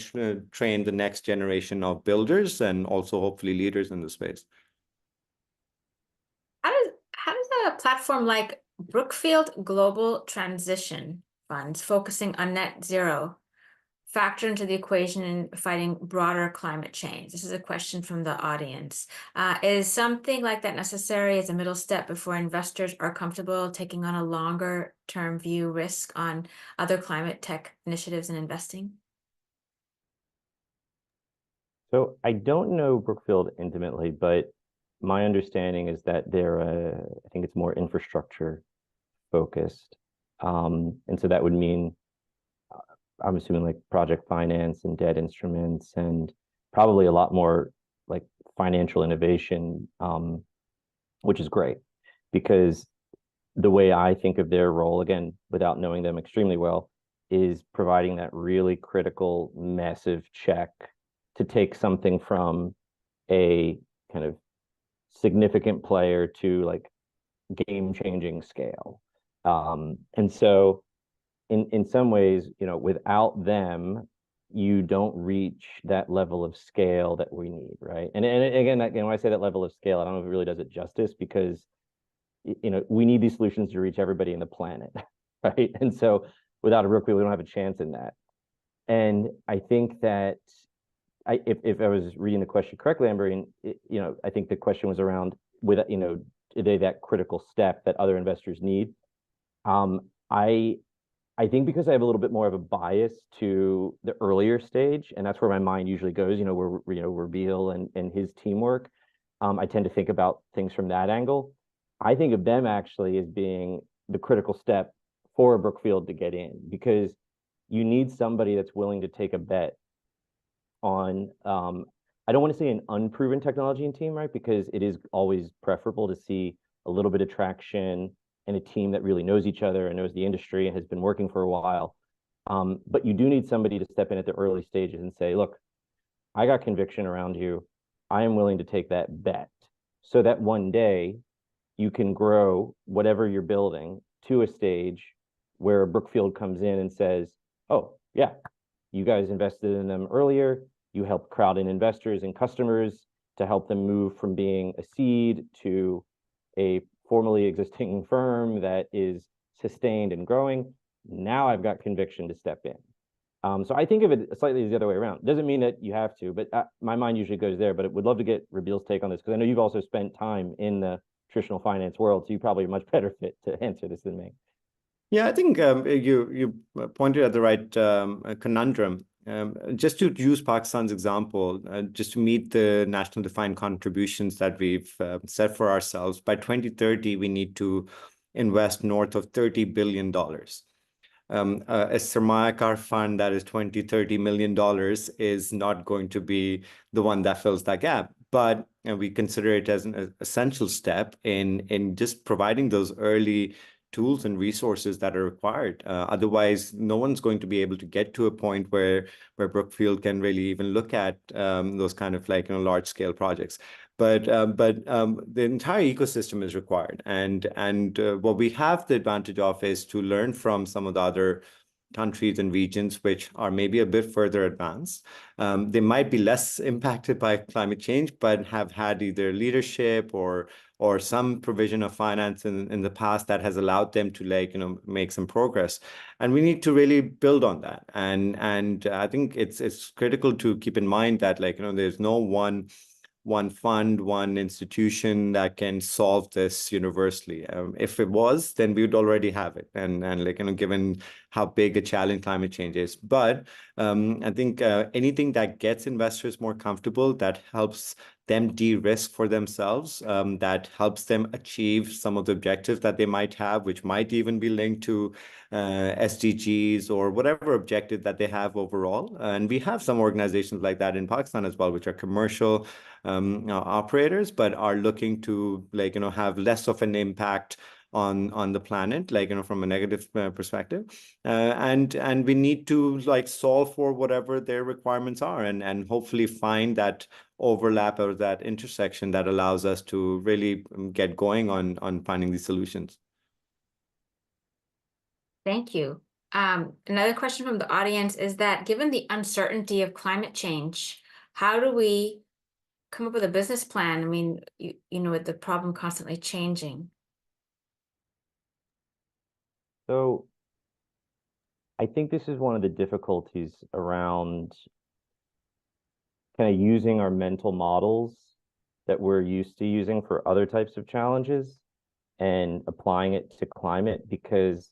train the next generation of builders and also hopefully leaders in the space. How does a platform like Brookfield Global Transition Funds, focusing on net zero, factor into the equation in fighting broader climate change? This is a question from the audience. Is something like that necessary as a middle step before investors are comfortable taking on a longer term view risk on other climate tech initiatives and investing? So I don't know Brookfield intimately, but my understanding is that they're, I think it's more infrastructure focused. And so that would mean, I'm assuming like project finance and debt instruments, and probably a lot more like financial innovation, which is great, because the way I think of their role, again, without knowing them extremely well, is providing that really critical, massive check to take something from a kind of significant player to like game-changing scale. And so in some ways, without them, you don't reach that level of scale that we need, right? And again, when I say that level of scale, I don't know if it really does it justice, because we need these solutions to reach everybody in the planet, right? And so without a Brookfield, we don't have a chance in that. And I think that if I was reading the question correctly, Ambereen, I think the question was around with, are they that critical step that other investors need? I think because I have a little bit more of a bias to the earlier stage, and that's where my mind usually goes, where Rabeel and his teamwork. I tend to think about things from that angle. I think of them actually as being the critical step for a Brookfield to get in, because you need somebody that's willing to take a bet on, I don't want to say an unproven technology in team, right? Because it is always preferable to see a little bit of traction and a team that really knows each other and knows the industry and has been working for a while. But you do need somebody to step in at the early stages and say, look, I got conviction around you. I am willing to take that bet, so that one day you can grow whatever you're building to a stage where Brookfield comes in and says, oh, yeah, you guys invested in them earlier. You helped crowd in investors and customers to help them move from being a seed to a formerly existing firm that is sustained and growing. Now I've got conviction to step in. So I think of it slightly the other way around. Doesn't mean that you have to, but my mind usually goes there. But I would love to get Rabeel's take on this, because I know you've also spent time in the traditional finance world, so you probably are much better fit to answer this than me. Yeah, I think you pointed at the right conundrum. Just to use Pakistan's example, just to meet the national defined contributions that we've set for ourselves, by 2030, we need to invest north of $30 billion. A Sarmayacar fund that is $20-30 million is not going to be the one that fills that gap. But we consider it as an essential step in just providing those early tools and resources that are required. Otherwise, no one's going to be able to get to a point where Brookfield can really even look at those kind of large scale projects. But the entire ecosystem is required, and what we have the advantage of is to learn from some of the other countries and regions which are maybe a bit further advanced. They might be less impacted by climate change, but have had either leadership or some provision of finance in the past that has allowed them to make some progress. And we need to really build on that. And I think it's critical to keep in mind that there's no one fund, one institution that can solve this universally. If it was, then we would already have it. And given how big a challenge climate change is. But I think anything that gets investors more comfortable, that helps them de-risk for themselves, that helps them achieve some of the objectives that they might have, which might even be linked to SDGs or whatever objective that they have overall. And we have some organizations like that in Pakistan as well, which are commercial operators, but are looking to have less of an impact on the planet, from a negative perspective, and we need to solve for whatever their requirements are, and hopefully find that overlap or that intersection that allows us to really get going on finding these solutions. Thank you. Another question from the audience is that, given the uncertainty of climate change, how do we come up with a business plan? I mean, with the problem constantly changing. So I think this is one of the difficulties around kind of using our mental models that we're used to using for other types of challenges and applying it to climate, because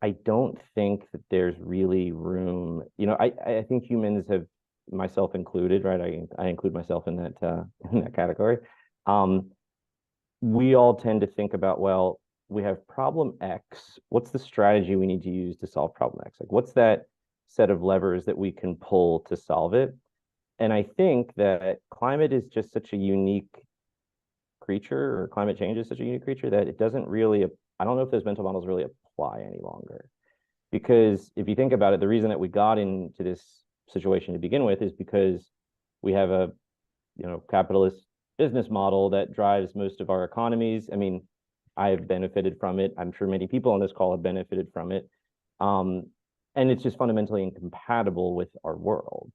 I don't think that there's really room. I think humans have, myself included, right? I include myself in that category. We all tend to think about, well, we have problem X. What's the strategy we need to use to solve problem X? What's that set of levers that we can pull to solve it? And I think that climate is just such a unique creature, or climate change is such a unique creature, that it doesn't really, I don't know if those mental models really apply any longer. Because if you think about it, the reason that we got into this situation to begin with is because we have a capitalist business model that drives most of our economies. I mean, I have benefited from it. I'm sure many people on this call have benefited from it. And and it's just fundamentally incompatible with our world.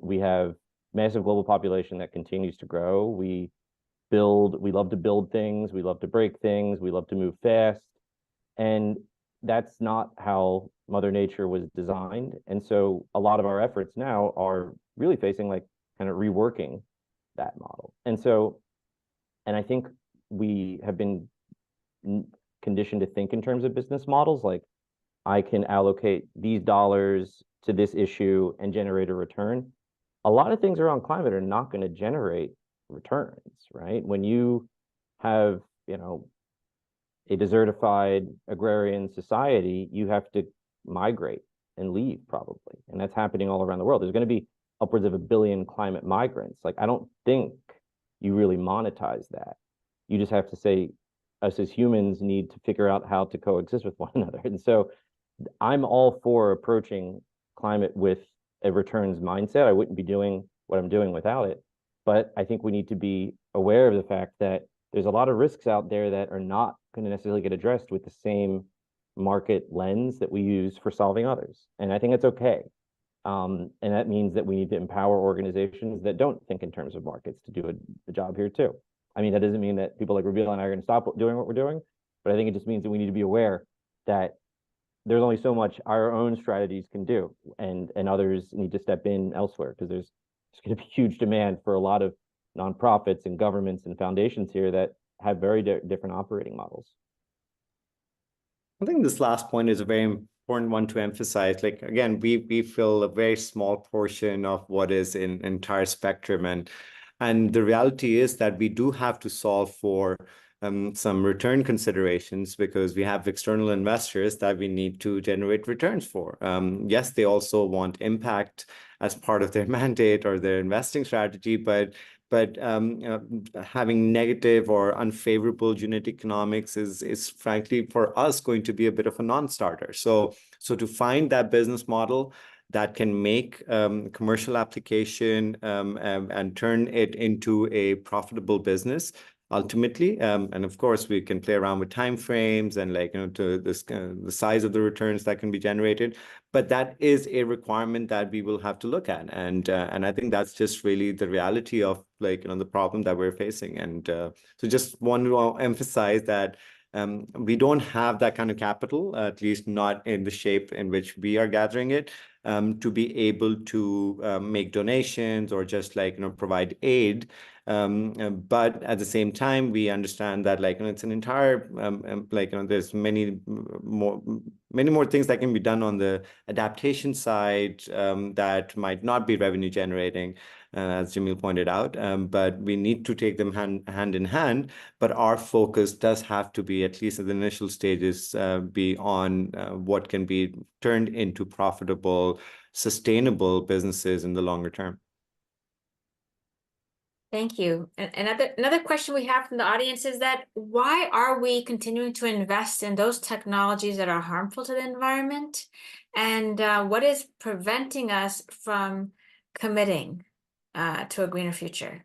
We have massive global population that continues to grow. We love to build things, we love to break things, we love to move fast. And that's not how Mother Nature was designed. And so a lot of our efforts now are really facing like kind of reworking that model. And I think we have been conditioned to think in terms of business models, like I can allocate these dollars to this issue and generate a return. A lot of things around climate are not going to generate returns, right? When you have, a desertified agrarian society, you have to migrate and leave probably. And that's happening all around the world. There's going to be upwards of 1 billion climate migrants. Like, I don't think you really monetize that. You just have to say, us as humans need to figure out how to coexist with one another. And so I'm all for approaching climate with a returns mindset. I wouldn't be doing what I'm doing without it. But I think we need to be aware of the fact that there's a lot of risks out there that are not going to necessarily get addressed with the same market lens that we use for solving others. And I think it's okay. And that means that we need to empower organizations that don't think in terms of markets to do a job here too. I mean, that doesn't mean that people like Rabeel and I are going to stop doing what we're doing, but I think it just means that we need to be aware that there's only so much our own strategies can do, and others need to step in elsewhere, because there's going to be huge demand for a lot of nonprofits and governments and foundations here that have very different operating models. I think this last point is a very important one to emphasize. Like, again, we fill a very small portion of what is an entire spectrum, and the reality is that we do have to solve for some return considerations, because we have external investors that we need to generate returns for. Yes, they also want impact as part of their mandate or their investing strategy, but having negative or unfavorable unit economics is frankly for us going to be a bit of a non-starter. So to find that business model that can make commercial application and turn it into a profitable business ultimately, and of course we can play around with timeframes and to this the size of the returns that can be generated, but that is a requirement that we will have to look at, and I think that's just really the reality of the problem that we're facing. And so just want to emphasize that we don't have that kind of capital, at least not in the shape in which we are gathering it, to be able to make donations or just provide aid. But at the same time, we understand that it's an entire there's many more things that can be done on the adaptation side that might not be revenue generating, as Jamil pointed out, but we need to take them hand in hand. But our focus does have to be, at least at the initial stages, be on what can be turned into profitable, sustainable businesses in the longer term. Thank you. And another question we have from the audience is that why are we continuing to invest in those technologies that are harmful to the environment? And what is preventing us from committing to a greener future?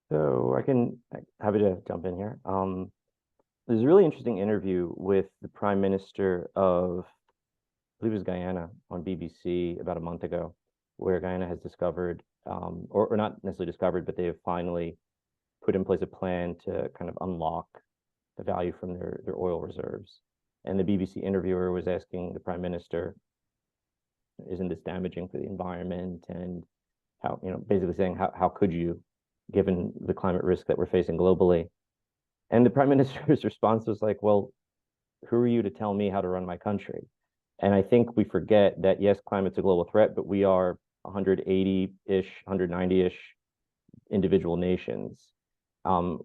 So I'm happy to jump in here. There's a really interesting interview with the Prime Minister of, I believe it was Guyana, on BBC about a month ago, where Guyana has discovered, or not necessarily discovered, but they have finally put in place a plan to kind of unlock the value from their oil reserves. And the BBC interviewer was asking the Prime Minister, isn't this damaging for the environment? And how, basically saying, how could you, given the climate risk that we're facing globally? And the Prime Minister's response was like, well, who are you to tell me how to run my country? And I think we forget that, yes, climate's a global threat, but we are 180-ish, 190-ish individual nations.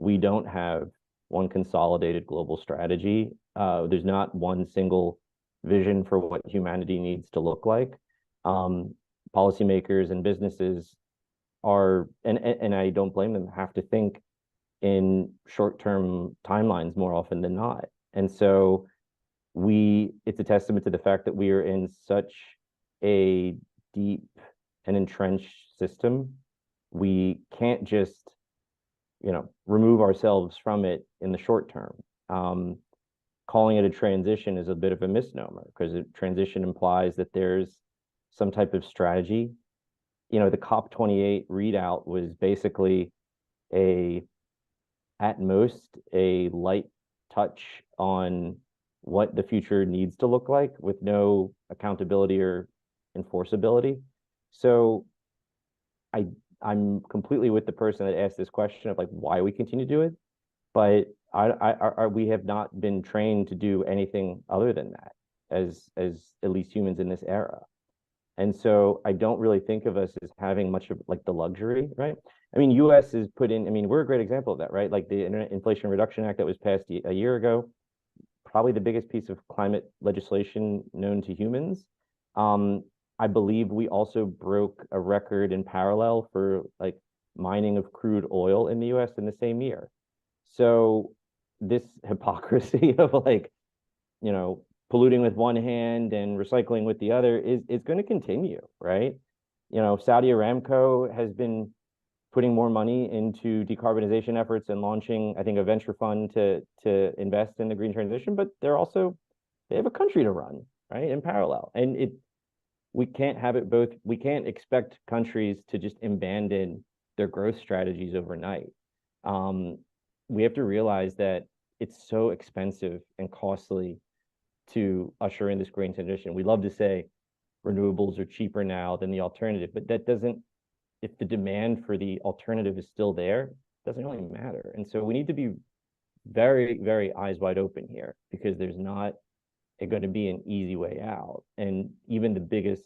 We don't have one consolidated global strategy. There's not one single vision for what humanity needs to look like. Policymakers and businesses are, and I don't blame them, have to think in short-term timelines more often than not. And so it's a testament to the fact that we are in such a deep and entrenched system. We can't just, remove ourselves from it in the short term. calling it a transition is a bit of a misnomer, because a transition implies that there's some type of strategy. You know, the COP28 readout was basically at most a light touch on what the future needs to look like, with no accountability or enforceability. So I'm completely with the person that asked this question of like why we continue to do it, but we have not been trained to do anything other than that as at least humans in this era. And so I don't really think of us as having much of like the luxury, right? I mean, US is put in, I mean, we're a great example of that, right? Like the Inflation Reduction Act that was passed a year ago, probably the biggest piece of climate legislation known to humans. I believe we also broke a record in parallel for like mining of crude oil in the US in the same year. So this hypocrisy of like, you know, polluting with one hand and recycling with the other is going to continue, right? You know, Saudi Aramco has been putting more money into decarbonization efforts and launching, I think, a venture fund to invest in the green transition, but they have a country to run, right, in parallel. And we can't have it both. We can't expect countries to just abandon their growth strategies overnight. We have to realize that it's so expensive and costly to usher in this green transition. We love to say renewables are cheaper now than the alternative, but that doesn't, if the demand for the alternative is still there, it doesn't really matter. And so we need to be very, very eyes wide open here, because there's not going to be an easy way out. And even the biggest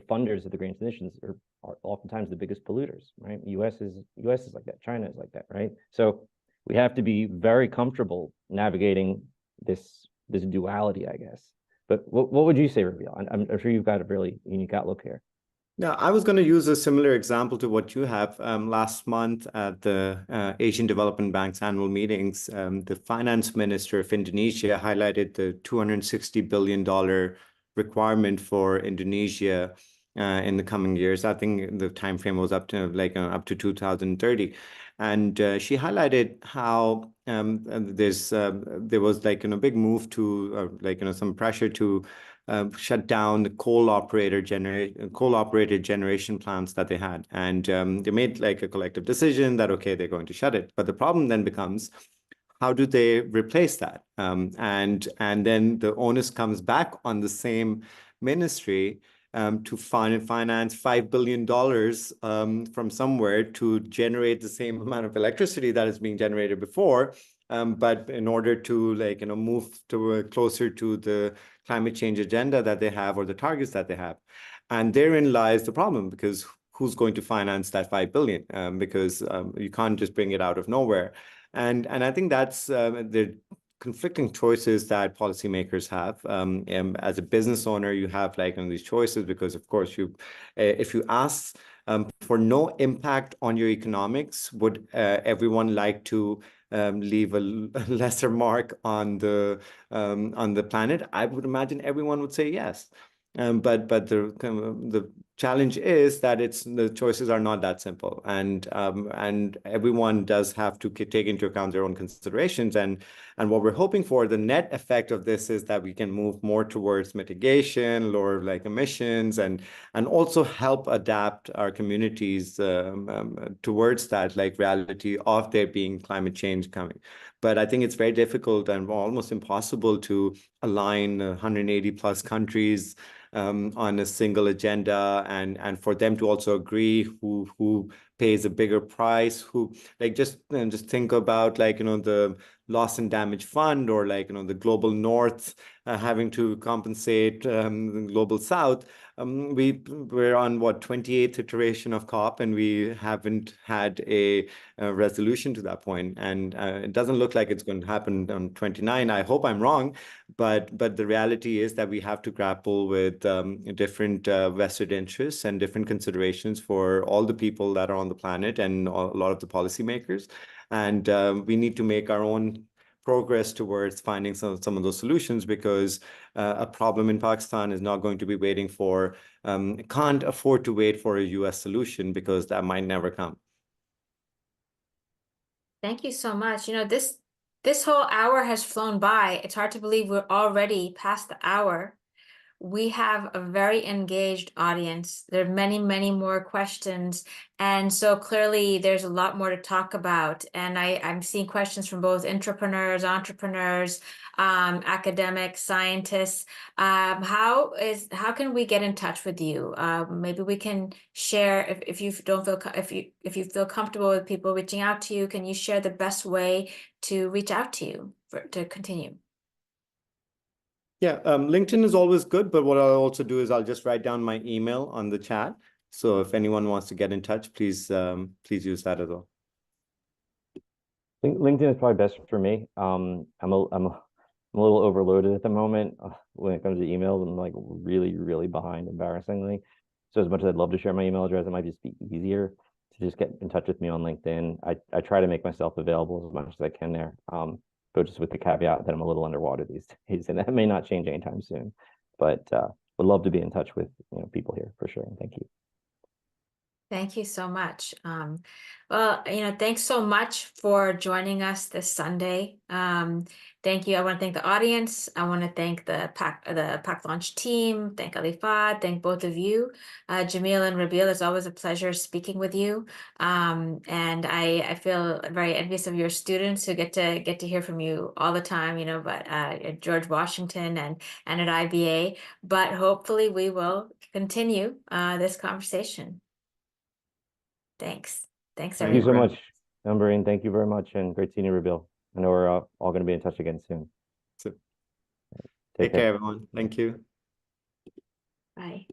funders of the green transitions are oftentimes the biggest polluters, right? US is like that. China is like that, right? So we have to be very comfortable navigating this duality, I guess. But what would you say, Rabeel? I'm sure you've got a really unique outlook here. Yeah, I was going to use a similar example to what you have. Last month at the Asian Development Bank's annual meetings, the finance minister of Indonesia highlighted the $260 billion requirement for Indonesia in the coming years. I think the time frame was up to 2030. And she highlighted how there was big move to some pressure to shut down the coal-operated generation plants that they had. And they made like a collective decision that, okay, they're going to shut it. But the problem then becomes, how do they replace that? And then the onus comes back on the same ministry to finance $5 billion from somewhere to generate the same amount of electricity that is being generated before. But in order to move to closer to the climate change agenda that they have, or the targets that they have. And therein lies the problem, because who's going to finance that 5 billion? Because you can't just bring it out of nowhere. And I think that's the conflicting choices that policymakers have. As a business owner, you have these choices, because of course if you ask for no impact on your economics, would everyone like to leave a lesser mark on the planet? I would imagine everyone would say yes. But the challenge is that the choices are not that simple, and everyone does have to take into account their own considerations. And what we're hoping for, the net effect of this, is that we can move more towards mitigation, lower emissions, and also help adapt our communities towards that reality of there being climate change coming. But I think it's very difficult and almost impossible to align 180 plus countries on a single agenda, and for them to also agree who pays a bigger price, who just think about the loss and damage fund, or the global north having to compensate the global south. We're on 28th iteration of COP, and we haven't had a resolution to that point. And it doesn't look like it's going to happen on 29. I hope I'm wrong, but the reality is that we have to grapple with different vested interests and different considerations for all the people that are on the planet, and a lot of the policymakers. And we need to make our own progress towards finding some of those solutions, because a problem in Pakistan is not going to be waiting for, can't afford to wait for a US solution, because that might never come. Thank you so much. You know, this This whole hour has flown by. It's hard to believe we're already past the hour. We have a very engaged audience. There are many, many more questions. And so clearly there's a lot more to talk about. And I'm seeing questions from both entrepreneurs, academics, scientists. How can we get in touch with you? Maybe we can share if you don't feel if you feel comfortable with people reaching out to you, can you share the best way to reach out to you to continue? Yeah, LinkedIn is always good, but what I'll also do is I'll just write down my email on the chat. So if anyone wants to get in touch, please use that as well. I think LinkedIn is probably best for me. I'm a little overloaded at the moment when it comes to emails. I'm like really behind, embarrassingly. So as much as I'd love to share my email address, it might just be easier to just get in touch with me on LinkedIn. I try to make myself available as much as I can there. But just with the caveat that I'm a little underwater these days, and that may not change anytime soon. But would love to be in touch with people here for sure. And thank you. Thank you so much. Well, thanks so much for joining us this Sunday. Thank you. I want to thank the audience. I want to thank the Pack Launch team. Thank Alifad. Thank both of you. Jamil and Rabeel, it's always a pleasure speaking with you. And I feel very envious of your students who get to hear from you all the time, but at George Washington and at IBA. But hopefully we will continue this conversation. Thanks. Thanks, Thank you so everyone. much, Ambereen. Thank you very much, and great seeing you, Rabeel. I know we're all going to be in touch again soon. So, Take take care, everyone. Thank you. Bye.